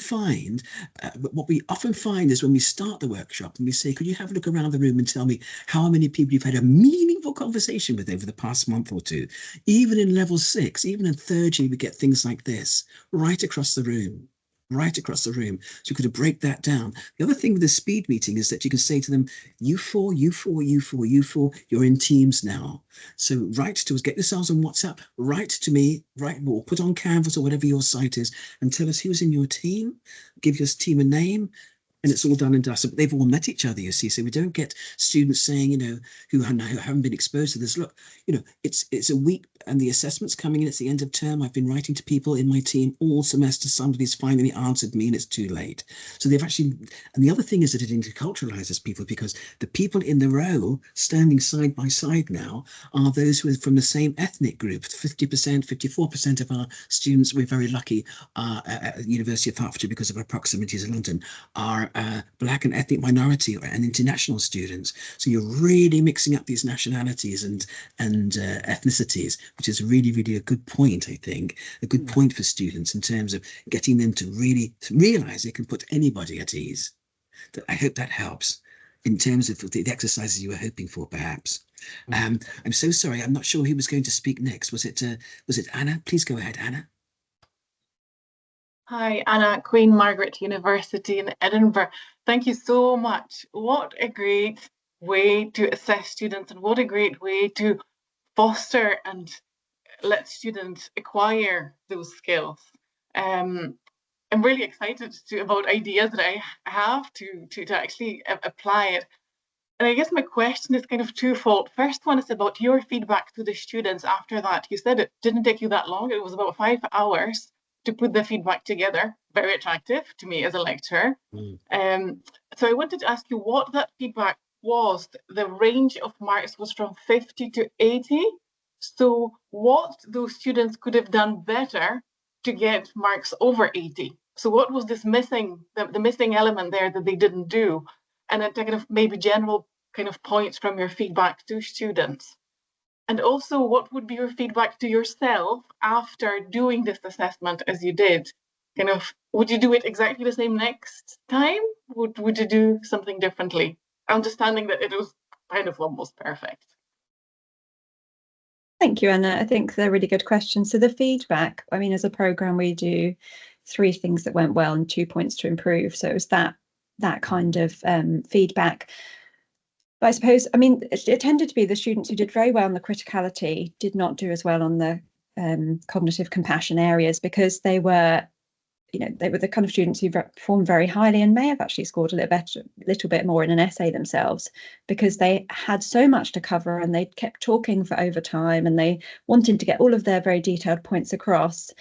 find is when we start the workshop and we say, could you have a look around the room and tell me how many people you've had a meaningful conversation with over the past month or two? Even in level 6, even in 3rd year, we get things like this right across the room. Right across the room. So you could break that down. The other thing with the speed meeting is that you can say to them, you four, you're in teams now. So write to us, get yourselves on WhatsApp, write to me, or put on Canvas or whatever your site is, and tell us who's in your team, give your team a name, and it's all done and dusted. But they've all met each other, you see. So we don't get students saying, you know, who haven't been exposed to this. Look, you know, it's a week, and the assessment's coming in. It's the end of term. I've been writing to people in my team all semester. Somebody's finally answered me, and it's too late. So they've actually, and the other thing is that it interculturalizes people, because the people in the row standing side by side now are those who are from the same ethnic group. 50%, 54% of our students, we're very lucky, at the University of Hertfordshire, because of our proximity to London, are Black and ethnic minority and international students. So you're really mixing up these nationalities and ethnicities, which is really, really a good point, I think, a good point for students in terms of getting them to really realize they can put anybody at ease. I hope that helps in terms of the exercises you were hoping for, perhaps. I'm so sorry. I'm not sure who was going to speak next. Was it Anna? Please go ahead, Anna. Hi, Anna, Queen Margaret University in Edinburgh. Thank you so much. What a great way to assess students, and what a great way to foster and let students acquire those skills. I'm really excited about ideas that I have to actually apply it. And I guess my question is kind of twofold. First one is about your feedback to the students after that. You said it didn't take you that long. It was about 5 hours to put the feedback together. Very attractive to me as a lecturer. So I wanted to ask you what that feedback was. The range of marks was from 50 to 80. So what those students could have done better to get marks over 80? So what was this missing, the missing element there that they didn't do? And then kind of maybe general kind of points from your feedback to students. And also, what would be your feedback to yourself after doing this assessment as you did? Kind of, would you do it exactly the same next time? Would you do something differently? Understanding that it was kind of almost perfect. Thank you, Anna. I think they're really good questions. So the feedback, I mean, as a programme, we do 3 things that went well and 2 points to improve. So it was that kind of feedback. But I suppose, I mean, it tended to be the students who did very well on the criticality did not do as well on the cognitive compassion areas, because they were, you know, they were the kind of students who performed very highly and may have actually scored a little bit more in an essay themselves, because they had so much to cover and they kept talking for overtime and they wanted to get all of their very detailed points across.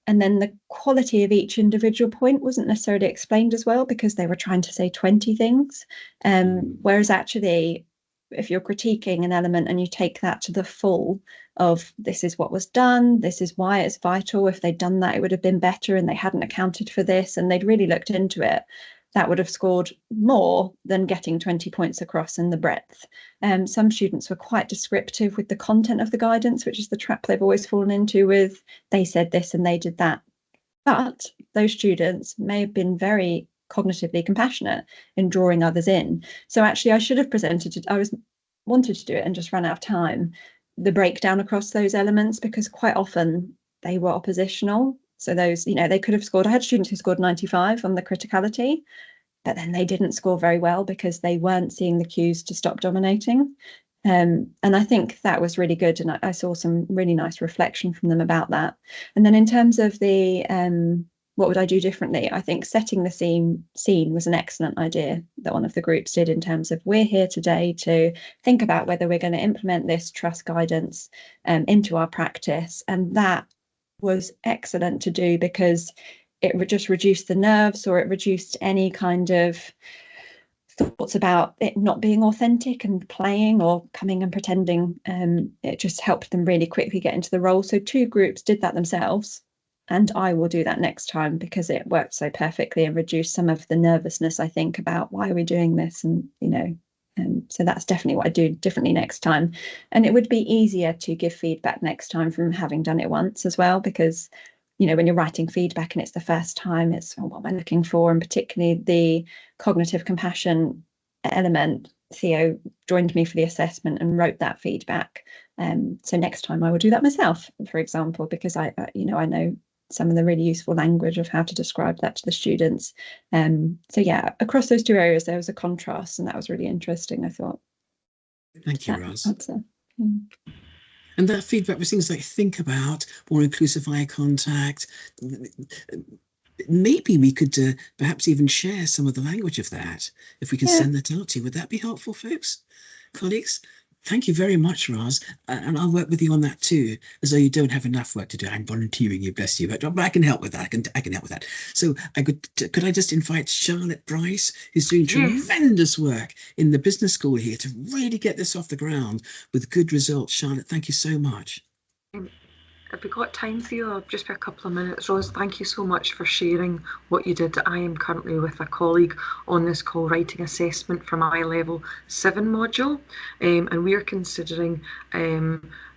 And then the quality of each individual point wasn't necessarily explained as well, because they were trying to say 20 things. Whereas actually, if you're critiquing an element and you take that to the full of this is what was done, this is why it's vital, if they'd done that, it would have been better, and they hadn't accounted for this, and they'd really looked into it, that would have scored more than getting 20 points across in the breadth. Some students were quite descriptive with the content of the guidance, which is the trap they've always fallen into with, they said this and they did that. But those students may have been very cognitively compassionate in drawing others in. So actually I should have presented it, wanted to do it and just ran out of time, the breakdown across those elements, because quite often they were oppositional. So those, you know, they could have scored, I had students who scored 95 on the criticality, but then they didn't score very well because they weren't seeing the cues to stop dominating. And I think that was really good. And I saw some really nice reflection from them about that. And then in terms of the, what would I do differently? I think setting the scene was an excellent idea that one of the groups did, in terms of, we're here today to think about whether we're going to implement this trust guidance into our practice. And that was excellent to do, because it would just reduce the nerves, or it reduced any kind of thoughts about it not being authentic and playing or coming and pretending. It just helped them really quickly get into the role. So 2 groups did that themselves, and I will do that next time, because it worked so perfectly and reduced some of the nervousness, I think, about why are we doing this, and you know. So that's definitely what I do differently next time. And it would be easier to give feedback next time from having done it once as well, because, you know, when you're writing feedback and it's the first time, it's, oh, what am I looking for? And particularly the cognitive compassion element, Theo joined me for the assessment and wrote that feedback. So next time I will do that myself, for example, because I know some of the really useful language of how to describe that to the students. So yeah, across those 2 areas, there was a contrast, and that was really interesting, I thought. Thank you, Ros. And that feedback was things like think about, more inclusive eye contact, maybe we could perhaps even share some of the language of that if we can Yeah. send that out to you. Would that be helpful, folks, colleagues? Thank you very much, Roz, and I'll work with you on that too. As though you don't have enough work to do, I'm volunteering you, bless you, but I can help with that. I can help with that. So could I just invite Charlotte Bryce, who's doing Yes. tremendous work in the business school here, to really get this off the ground with good results. Charlotte, thank you so much. Have we got time, Theo? Just for a couple of minutes. Ros, thank you so much for sharing what you did. I am currently with a colleague on this call writing assessment for my level 7 module, and we are considering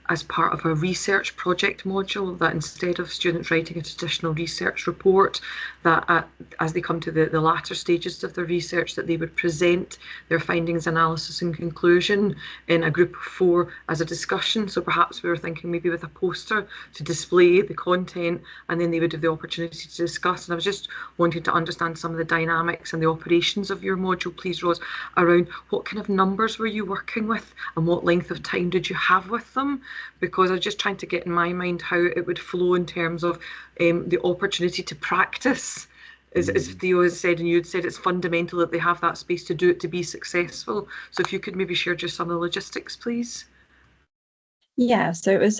as part of a research project module that instead of students writing a traditional research report, that as they come to the latter stages of their research, that they would present their findings, analysis and conclusion in a group of 4 as a discussion. So perhaps we were thinking maybe with a poster to display the content, and then they would have the opportunity to discuss. And I was just wanting to understand some of the dynamics and the operations of your module, please, Rose, around what kind of numbers were you working with and what length of time did you have with them? Because I was just trying to get in my mind how it would flow in terms of the opportunity to practice. As Theo has said, and you had said, it's fundamental that they have that space to do it to be successful. So if you could maybe share just some of the logistics, please. Yeah, so it was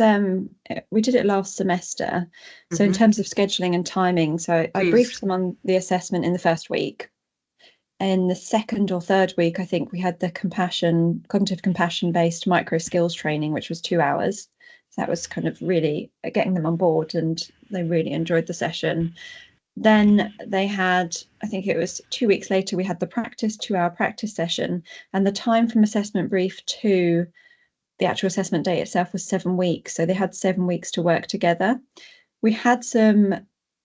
we did it last semester. So in terms of scheduling and timing, so I briefed them on the assessment in the first week. In the second or third week, I think we had the cognitive compassion based micro skills training, which was 2 hours. So that was kind of really getting them on board, and they really enjoyed the session. Then they had, I think it was 2 weeks later, we had the 2-hour practice session, and the time from assessment brief to the actual assessment day itself was 7 weeks. So they had 7 weeks to work together. We had some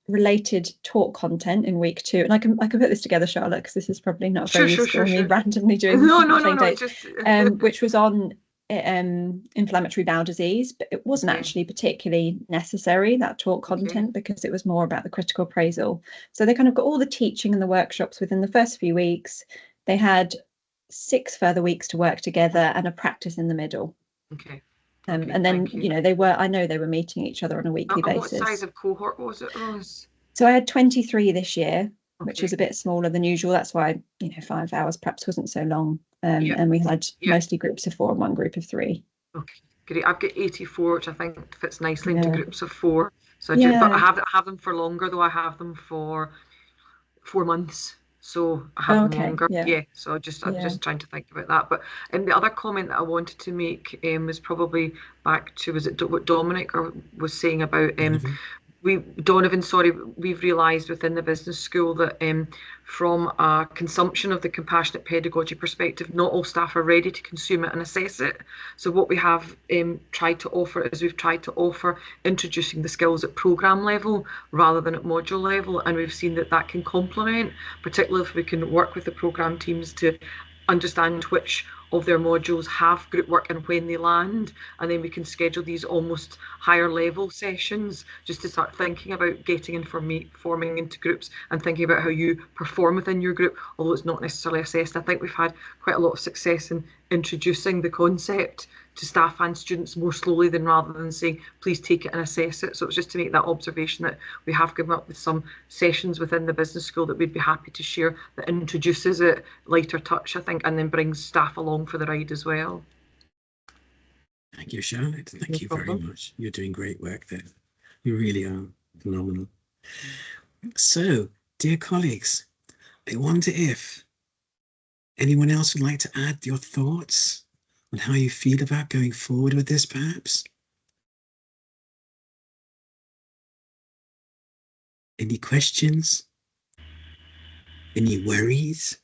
related talk content in week 2, and I can put this together, Charlotte, because this is probably not very useful. Me randomly doing no, just which was on inflammatory bowel disease, but it wasn't actually particularly necessary, that talk content, because it was more about the critical appraisal. So they kind of got all the teaching and the workshops within the first few weeks. They had 6 further weeks to work together and a practice in the middle. And then, you know, I know they were meeting each other on a weekly basis. What size of cohort was it, Rose? So I had 23 this year, which is a bit smaller than usual. That's why, 5 hours perhaps wasn't so long. And we had mostly groups of 4 and one group of 3. Okay, great. I've got 84, which I think fits nicely into groups of 4. So but I have them for longer, though. I have them for 4 months. So I have them longer. So I'm just trying to think about that. But the other comment that I wanted to make was probably back to, what Dominic was saying about we've realised within the business school that from a consumption of the compassionate pedagogy perspective, not all staff are ready to consume it and assess it. So what we have tried to offer is we've tried to offer introducing the skills at programme level rather than at module level, and we've seen that can complement, particularly if we can work with the programme teams to understand which of their modules have group work and when they land, and then we can schedule these almost higher level sessions just to start thinking about getting and forming into groups and thinking about how you perform within your group, although it's not necessarily assessed. I think we've had quite a lot of success in introducing the concept to staff and students more slowly than rather than saying, please take it and assess it. So it's just to make that observation that we have come up with some sessions within the business school that we'd be happy to share that introduces it lighter touch, I think, and then brings staff along for the ride as well. Thank you, Charlotte. Thank you very much. You're doing great work there. You really are phenomenal. So, dear colleagues, I wonder if anyone else would like to add your thoughts on how you feel about going forward with this, perhaps? Any questions? Any worries?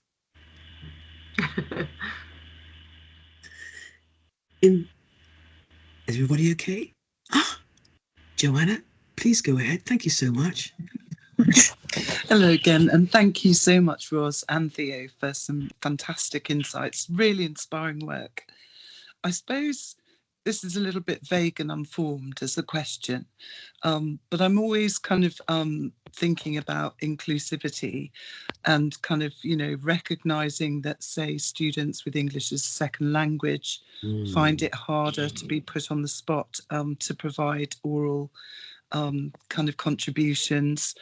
Is everybody okay? Joanna, please go ahead. Thank you so much. Hello again, and thank you so much, Roz and Theo, for some fantastic insights. Really inspiring work. I suppose this is a little bit vague and unformed as a question, but I'm always kind of thinking about inclusivity and kind of, recognising that, say, students with English as a second language find it harder to be put on the spot to provide oral kind of contributions.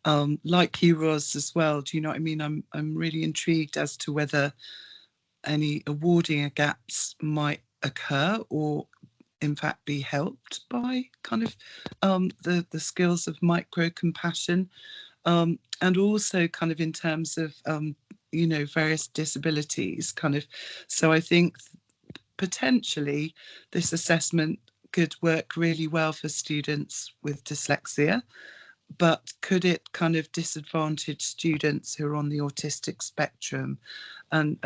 Like you, Ros, as well. Do you know what I mean? I'm really intrigued as to whether any awarding gaps might occur or in fact be helped by kind of the skills of micro compassion, and also kind of in terms of various disabilities kind of. So I think potentially this assessment could work really well for students with dyslexia, but could it kind of disadvantage students who are on the autistic spectrum? And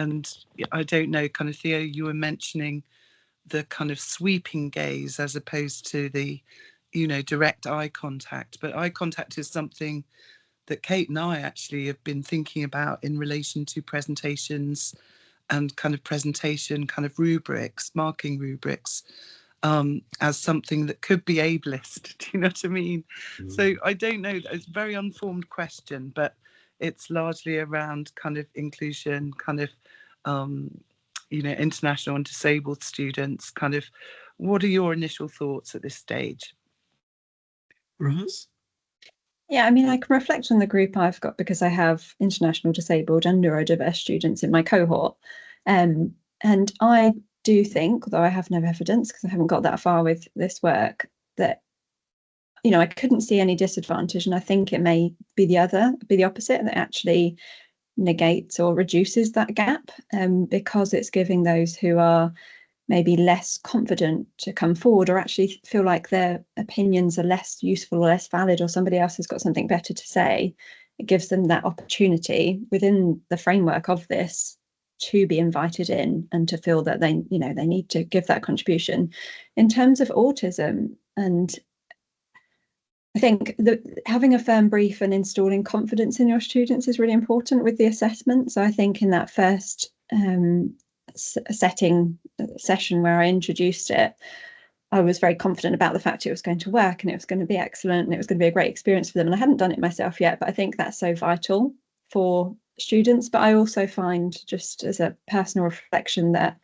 I don't know, kind of, Theo, you were mentioning the kind of sweeping gaze as opposed to the, direct eye contact. But eye contact is something that Kate and I actually have been thinking about in relation to presentations and kind of presentation kind of rubrics, marking rubrics, as something that could be ableist. Do you know what I mean? So I don't know. It's a very unformed question, but it's largely around kind of inclusion, kind of, international and disabled students. Kind of, what are your initial thoughts at this stage? Ros? Yeah, I mean, I can reflect on the group I've got because I have international disabled and neurodiverse students in my cohort. And I do think, although I have no evidence because I haven't got that far with this work, that, I couldn't see any disadvantage. And I think it may be the opposite, that actually negates or reduces that gap, because it's giving those who are maybe less confident to come forward or actually feel like their opinions are less useful or less valid, or somebody else has got something better to say. It gives them that opportunity within the framework of this to be invited in and to feel that they need to give that contribution. In terms of autism, and I think that having a firm brief and installing confidence in your students is really important with the assessment. So I think in that first session where I introduced it, I was very confident about the fact it was going to work and it was going to be excellent and it was going to be a great experience for them. And I hadn't done it myself yet, but I think that's so vital for students. But I also find, just as a personal reflection, that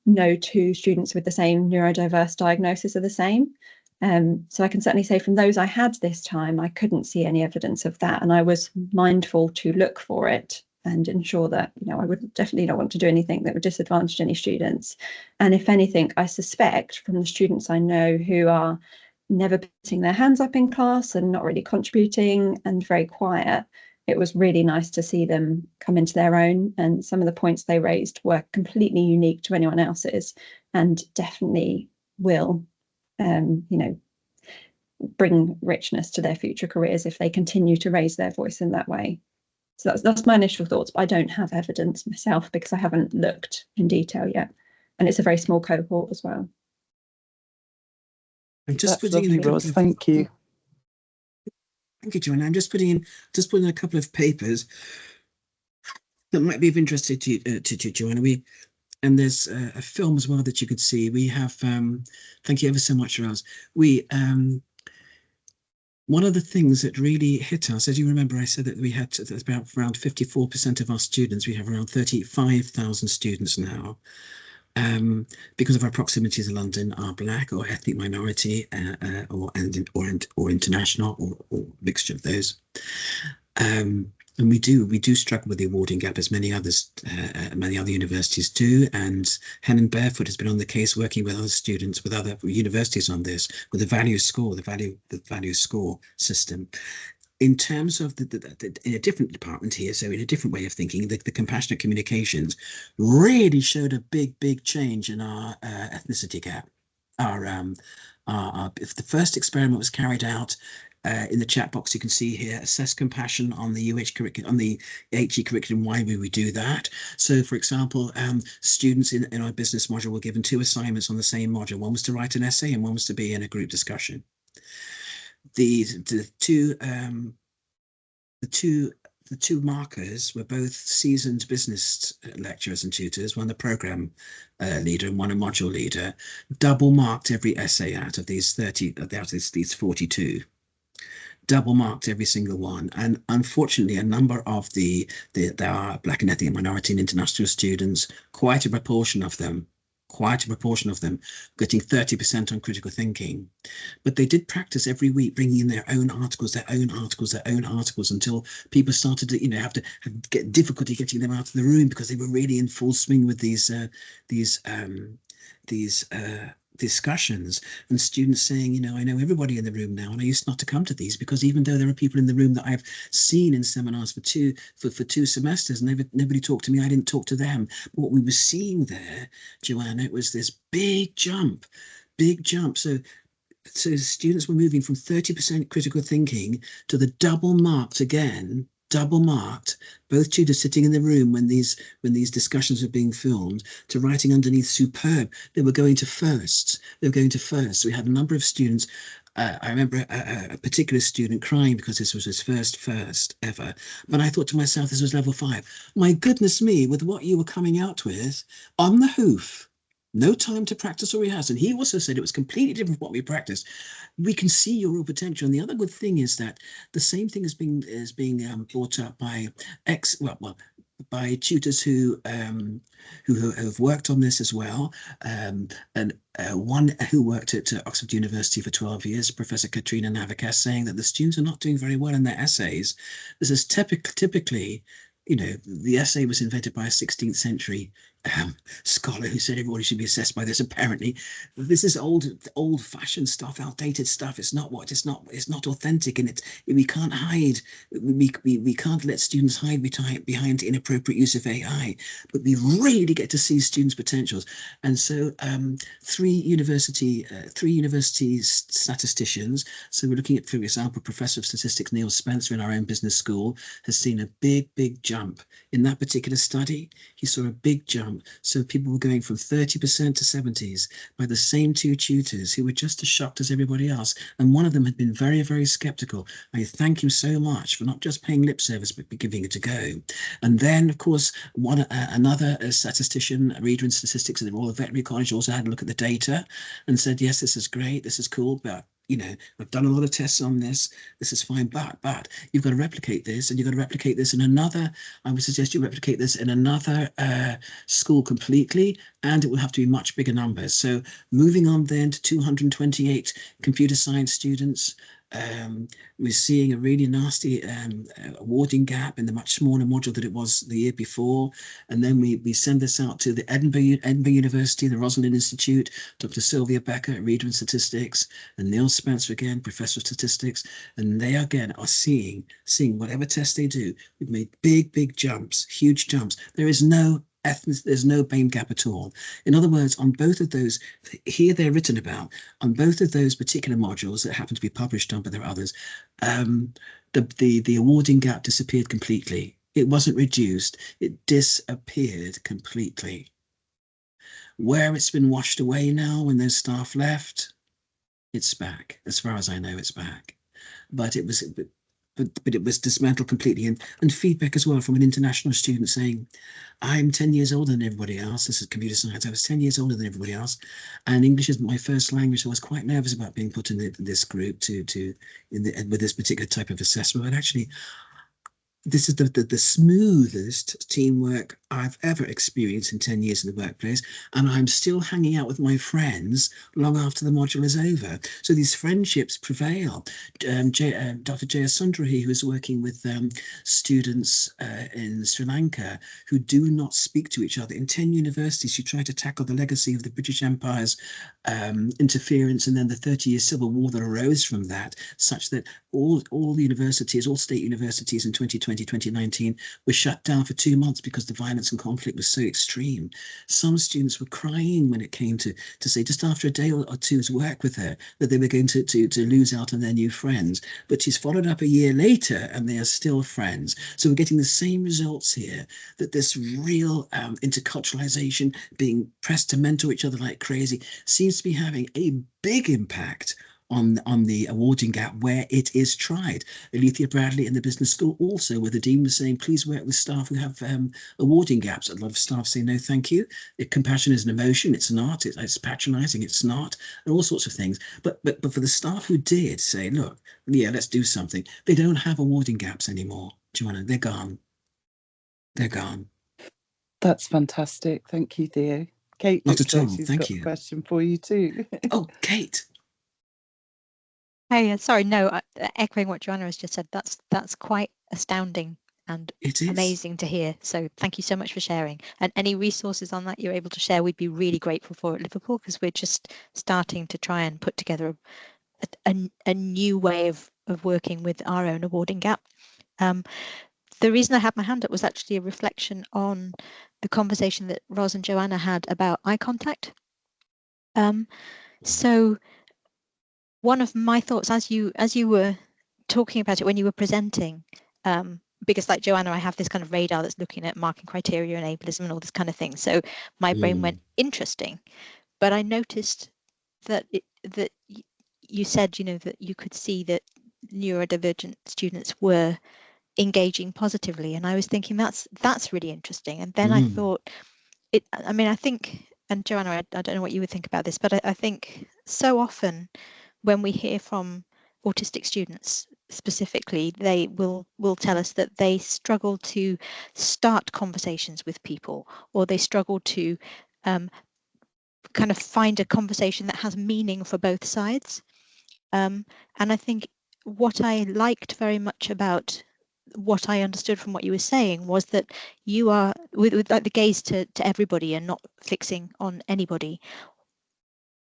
no two students with the same neurodiverse diagnosis are the same. So I can certainly say from those I had this time, I couldn't see any evidence of that. And I was mindful to look for it and ensure that, I would definitely not want to do anything that would disadvantage any students. And if anything, I suspect from the students I know who are never putting their hands up in class and not really contributing and very quiet, it was really nice to see them come into their own. And some of the points they raised were completely unique to anyone else's and definitely will, bring richness to their future careers if they continue to raise their voice in that way. So that's my initial thoughts, but I don't have evidence myself because I haven't looked in detail yet. And it's a very small cohort as well. I'm just That's putting lovely, in Ros. Thank you. Thank you, Joanna. I'm just putting in a couple of papers that might be of interest to Joanna. And there's a film as well that you could see. We have, thank you ever so much, Ros. One of the things that really hit us, as you remember, I said that we had about around 54% of our students. We have around 35,000 students now. Because of our proximity to London, are Black or ethnic minority, or international, or mixture of those. And we do struggle with the awarding gap, as many other universities do. And Helen Barefoot has been on the case, working with other students, with other universities on this, with the value score system. In terms of in a different department here, so in a different way of thinking, the compassionate communications really showed a big change in our ethnicity gap. If the first experiment was carried out, in the chat box you can see here, assess compassion on the curriculum, on the HE curriculum. Why would we do that? So, for example, students in our business module were given 2 assignments on the same module. One was to write an essay and one was to be in a group discussion. The two markers were both seasoned business lecturers and tutors, one a program leader and one a module leader. Double marked every essay out of these 42. Double marked every single one. And unfortunately, a number of there are Black and ethnic minority and international students, quite a proportion of them quite a proportion of them, getting 30% on critical thinking. But they did practice every week, bringing in their own articles, until people started to, have to get difficulty getting them out of the room because they were really in full swing with these discussions, and students saying, I know everybody in the room now, and I used not to come to these because even though there are people in the room that I've seen in seminars for two semesters, and nobody talked to me, I didn't talk to them. But what we were seeing there, Joanna, it was this big jump. So students were moving from 30% critical thinking to the double marked, both tutors sitting in the room when these discussions were being filmed, to writing underneath superb. They were going to firsts. We had a number of students. I remember a particular student crying because this was his first ever. But I thought to myself, this was level 5. My goodness me, with what you were coming out with on the hoof, no time to practice or rehearse. And he also said it was completely different from what we practiced. We can see your real potential. And the other good thing is that the same thing is being brought up by by tutors who have worked on this as well. And one who worked at Oxford University for 12 years, Professor Katrina Navickas, saying that the students are not doing very well in their essays. This is typically, the essay was invented by a 16th century scholar who said everybody should be assessed by this. Apparently, this is old-fashioned stuff, outdated stuff. It's not authentic, and we can't hide. We can't let students hide behind inappropriate use of AI. But we really get to see students' potentials. And so, three university statisticians. So we're looking at, for example, Professor of Statistics Neil Spencer in our own business school has seen a big jump in that particular study. He saw a big jump. So people were going from 30% to 70s by the same 2 tutors who were just as shocked as everybody else. And one of them had been very, very skeptical. I thank him so much for not just paying lip service, but giving it a go. And then, of course, another statistician, a reader in statistics at the Royal Veterinary College, also had a look at the data and said, yes, this is great, this is cool, but I've done a lot of tests on this. This is fine, but you've got to replicate this, and you've got to replicate this in another. I would suggest you replicate this in another school completely, and it will have to be much bigger numbers. So moving on then to 228 computer science students. We're seeing a really nasty awarding gap in the much smaller module that it was the year before. And then we send this out to the Edinburgh University, the Rosalind Institute, Dr. Sylvia Becker, reader in statistics, and Neil Spencer again, professor of statistics. And they again are seeing whatever test they do, we've made big jumps, huge jumps. There's no band gap at all. In other words, on both of those, here they're written about, on both of those particular modules that happen to be published on, but there are others, the awarding gap disappeared completely. It wasn't reduced, it disappeared completely. Where it's been washed away now when those staff left, it's back. As far as I know, it's back. But it was dismantled completely, and feedback as well from an international student saying, I'm 10 years older than everybody else. This is computer science. I was 10 years older than everybody else, and English isn't my first language, so I was quite nervous about being put in this group with this particular type of assessment. But actually, this is the smoothest teamwork I've ever experienced in 10 years in the workplace, and I'm still hanging out with my friends long after the module is over. So these friendships prevail. Dr. Jaya Sundrahi, who is working with students in Sri Lanka who do not speak to each other. In 10 universities, who try to tackle the legacy of the British Empire's interference and then the 30-year civil war that arose from that, such that all universities, all state universities in 2019 were shut down for 2 months because the violence and conflict was so extreme. Some students were crying when it came to say, just after a day or two's work with her, that they were going to lose out on their new friends. But she's followed up a year later and they are still friends. So we're getting the same results here, that this real interculturalization, being pressed to mentor each other like crazy, seems to be having a big impact on the awarding gap where it is tried. Alethea Bradley in the business school also, where the dean was saying, please work with staff who have awarding gaps. A lot of staff say, no, thank you. Compassion is an emotion. It's not. It's patronizing. It's not. And all sorts of things. But for the staff who did say, look, yeah, let's do something, they don't have awarding gaps anymore. Joanna, they're gone. They're gone. That's fantastic. Thank you, Theo. Kate Not looks at like all, she's thank got you. a question for you too. Oh, Kate. Hey, sorry, no, echoing what Joanna has just said, that's quite astounding and It is amazing to hear. So thank you so much for sharing. And any resources on that you're able to share, we'd be really grateful for at Liverpool, because we're just starting to try and put together a new way of working with our own awarding gap. The reason I had my hand up was actually a reflection on the conversation that Ros and Joanna had about eye contact. So one of my thoughts as you were talking about it when you were presenting, because like Joanna, I have this kind of radar that's looking at marking criteria and ableism and all this kind of thing. So my brain went interesting, but I noticed that you said, you know, that you could see that neurodivergent students were engaging positively, and I was thinking that's really interesting. And then I thought, I mean, I think, and Joanna, I don't know what you would think about this, but I think so often when we hear from autistic students specifically, they will tell us that they struggle to start conversations with people, or they struggle to kind of find a conversation that has meaning for both sides. And I think what I liked very much about what I understood from what you were saying was that you are with like the gaze to everybody and not fixing on anybody.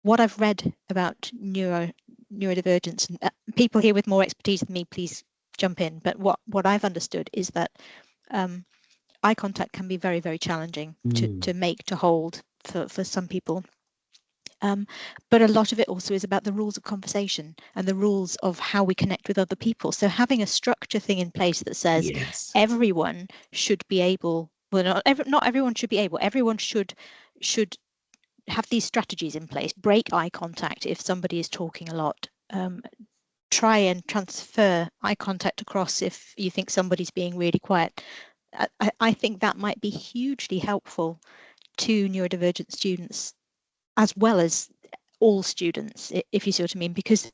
What I've read about neurodivergence, and people here with more expertise than me, please jump in. But what I've understood is that eye contact can be very, very challenging to make, to hold for some people. But a lot of it also is about the rules of conversation and the rules of how we connect with other people. So having a structure thing in place that says everyone should be able, well, not everyone should be able, everyone should have these strategies in place. Break eye contact if somebody is talking a lot. Try and transfer eye contact across if you think somebody's being really quiet. I think that might be hugely helpful to neurodivergent students, as well as all students, if you see what I mean, because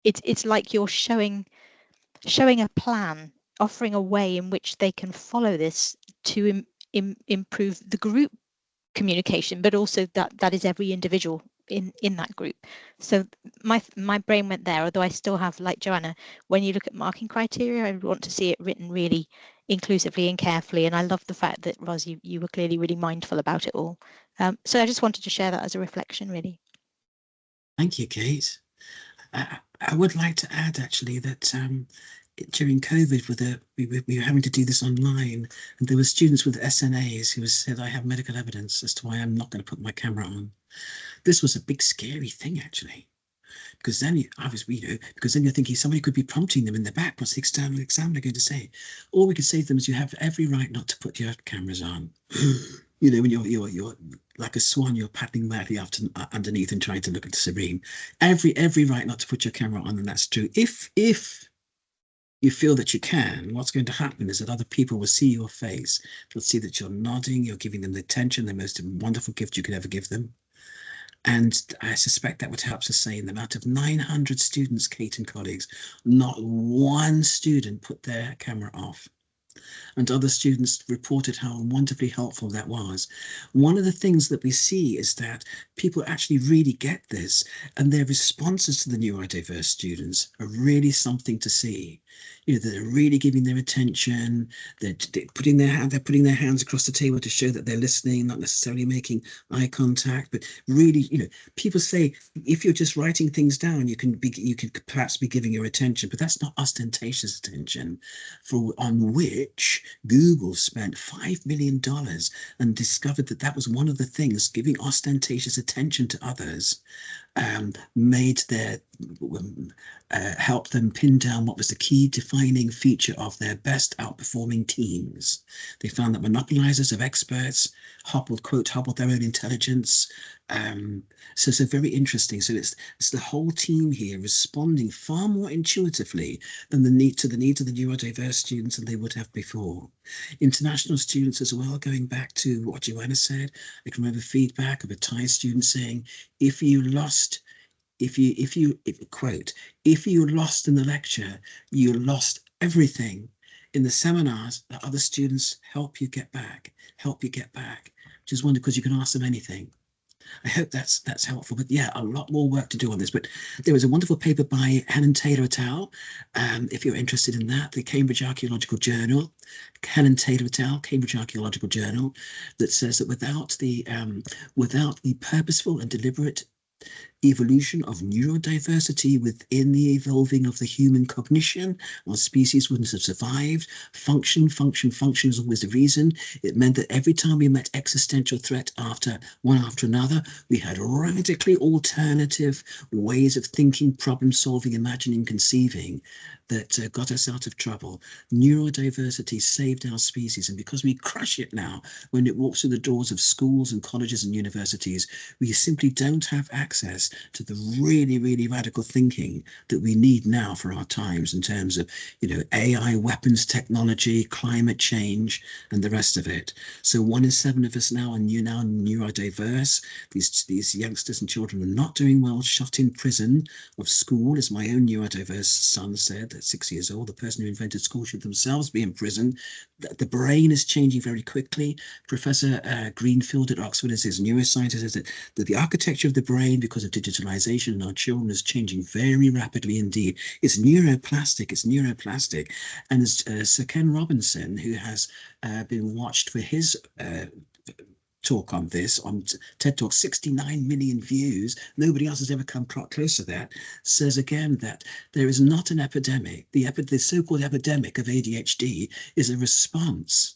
it's like you're showing a plan, offering a way in which they can follow this to improve the group communication, but also that is every individual in that group. So my brain went there, although I still have, like Joanna, when you look at marking criteria, I want to see it written really inclusively and carefully. And I love the fact that, Ros, you were clearly really mindful about it all. So I just wanted to share that as a reflection, really. Thank you, Kate. I would like to add actually that during COVID, we were having to do this online, and there were students with SNAs who said, I have medical evidence as to why I'm not going to put my camera on. This was a big scary thing actually, because then because then you're thinking somebody could be prompting them in the back, what's the external examiner going to say? All we could say to them is, you have every right not to put your cameras on. You know, when you're like a swan, you're paddling madly after underneath and trying to look at the serene. Every right not to put your camera on, and that's true. If you feel that you can, what's going to happen is that other people will see your face. They'll see that you're nodding, you're giving them the attention, the most wonderful gift you could ever give them. And I suspect that would help sustain them. Out of 900 students, Kate and colleagues, not one student put their camera off. And other students reported how wonderfully helpful that was. One of the things that we see is that people actually really get this, and their responses to the neurodiverse students are really something to see. You know, they're really giving their attention, they're putting their hands across the table to show that they're listening, not necessarily making eye contact, but really, you know, people say if you're just writing things down, you could perhaps be giving your attention, but that's not ostentatious attention, on which Google spent $5 million and discovered that was one of the things. Giving ostentatious attention to others made help them pin down what was the key defining feature of their best outperforming teams. They found that monopolizers of experts hobbled their own intelligence. So very interesting. So it's the whole team here responding far more intuitively than the needs of the neurodiverse students than they would have before. International students as well, going back to what Joanna said, I can remember feedback of a Thai student saying, if you lost in the lecture, you lost everything. In the seminars, the other students help you get back, which which is wonderful because you can ask them anything. I hope that's helpful. But yeah, a lot more work to do on this. But there was a wonderful paper by Helen Taylor et al. If you're interested in that, the Cambridge Archaeological Journal, Helen Taylor et al., Cambridge Archaeological Journal, that says that without the purposeful and deliberate evolution of neurodiversity within the evolving of the human cognition, our species wouldn't have survived. Function is always the reason. It meant that every time we met existential threat one after another, we had radically alternative ways of thinking, problem solving, imagining, conceiving that got us out of trouble. Neurodiversity saved our species, and because we crush it now when it walks through the doors of schools and colleges and universities, we simply don't have access to the really, really radical thinking that we need now for our times in terms of, AI, weapons technology, climate change, and the rest of it. So 1 in 7 of us now are neurodiverse. These youngsters and children are not doing well, shot in prison of school, as my own neurodiverse son said at 6 years old. The person who invented school should themselves be in prison. The brain is changing very quickly. Professor Greenfield at Oxford, as his neuroscientist, says that the architecture of the brain, because of digitalization in our children, is changing very rapidly indeed. It's neuroplastic. And as Sir Ken Robinson, who has been watched for his talk on this on TED Talk, 69 million views, nobody else has ever come close to that, says again that there is not an epidemic. The so-called epidemic of ADHD is a response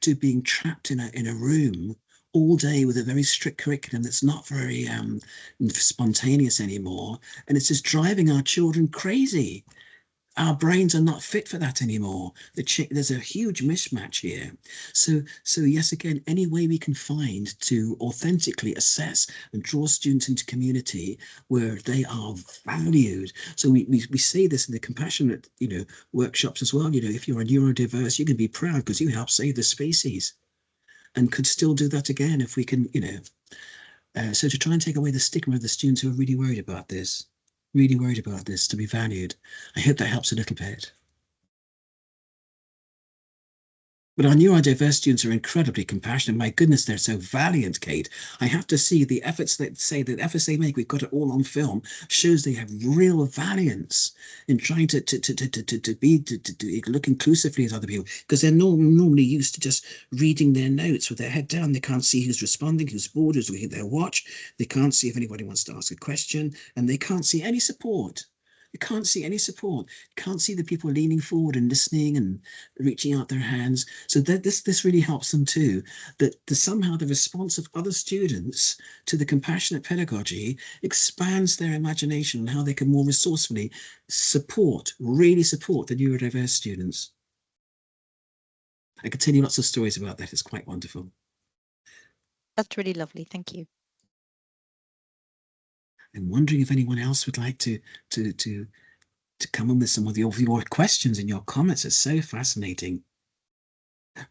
to being trapped in a room all day with a very strict curriculum that's not very spontaneous anymore, and it's just driving our children crazy. Our brains are not fit for that anymore. There's a huge mismatch here. So yes, again, any way we can find to authentically assess and draw students into community where they are valued. So we say this in the compassionate, workshops as well. If you're a neurodiverse, you can be proud because you help save the species, and could still do that again if we can, so to try and take away the stigma of the students who are really worried about this. To be valued. I hope that helps a little bit. But our neurodiverse students are incredibly compassionate. My goodness, they're so valiant, Kate. I have to see the efforts the efforts they make. We've got it all on film. Shows they have real valiance in trying to look inclusively at other people, because they're normally used to just reading their notes with their head down. They can't see who's responding, who's bored, who's looking at their watch. They can't see if anybody wants to ask a question, and they can't see any support. You can't see any support. You can't see the people leaning forward and listening and reaching out their hands. So this really helps them too, that somehow the response of other students to the compassionate pedagogy expands their imagination and how they can more resourcefully really support the neurodiverse students. I could tell you lots of stories about that. It's quite wonderful. That's really lovely. Thank you. I'm wondering if anyone else would like to come in with some of your questions and your comments. It's so fascinating.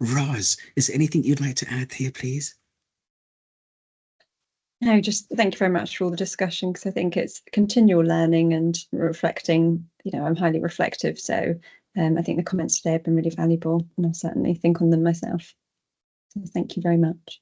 Roz, is there anything you'd like to add here, please? No, just thank you very much for all the discussion, because I think it's continual learning and reflecting. I'm highly reflective, so I think the comments today have been really valuable, and I'll certainly think on them myself. So thank you very much.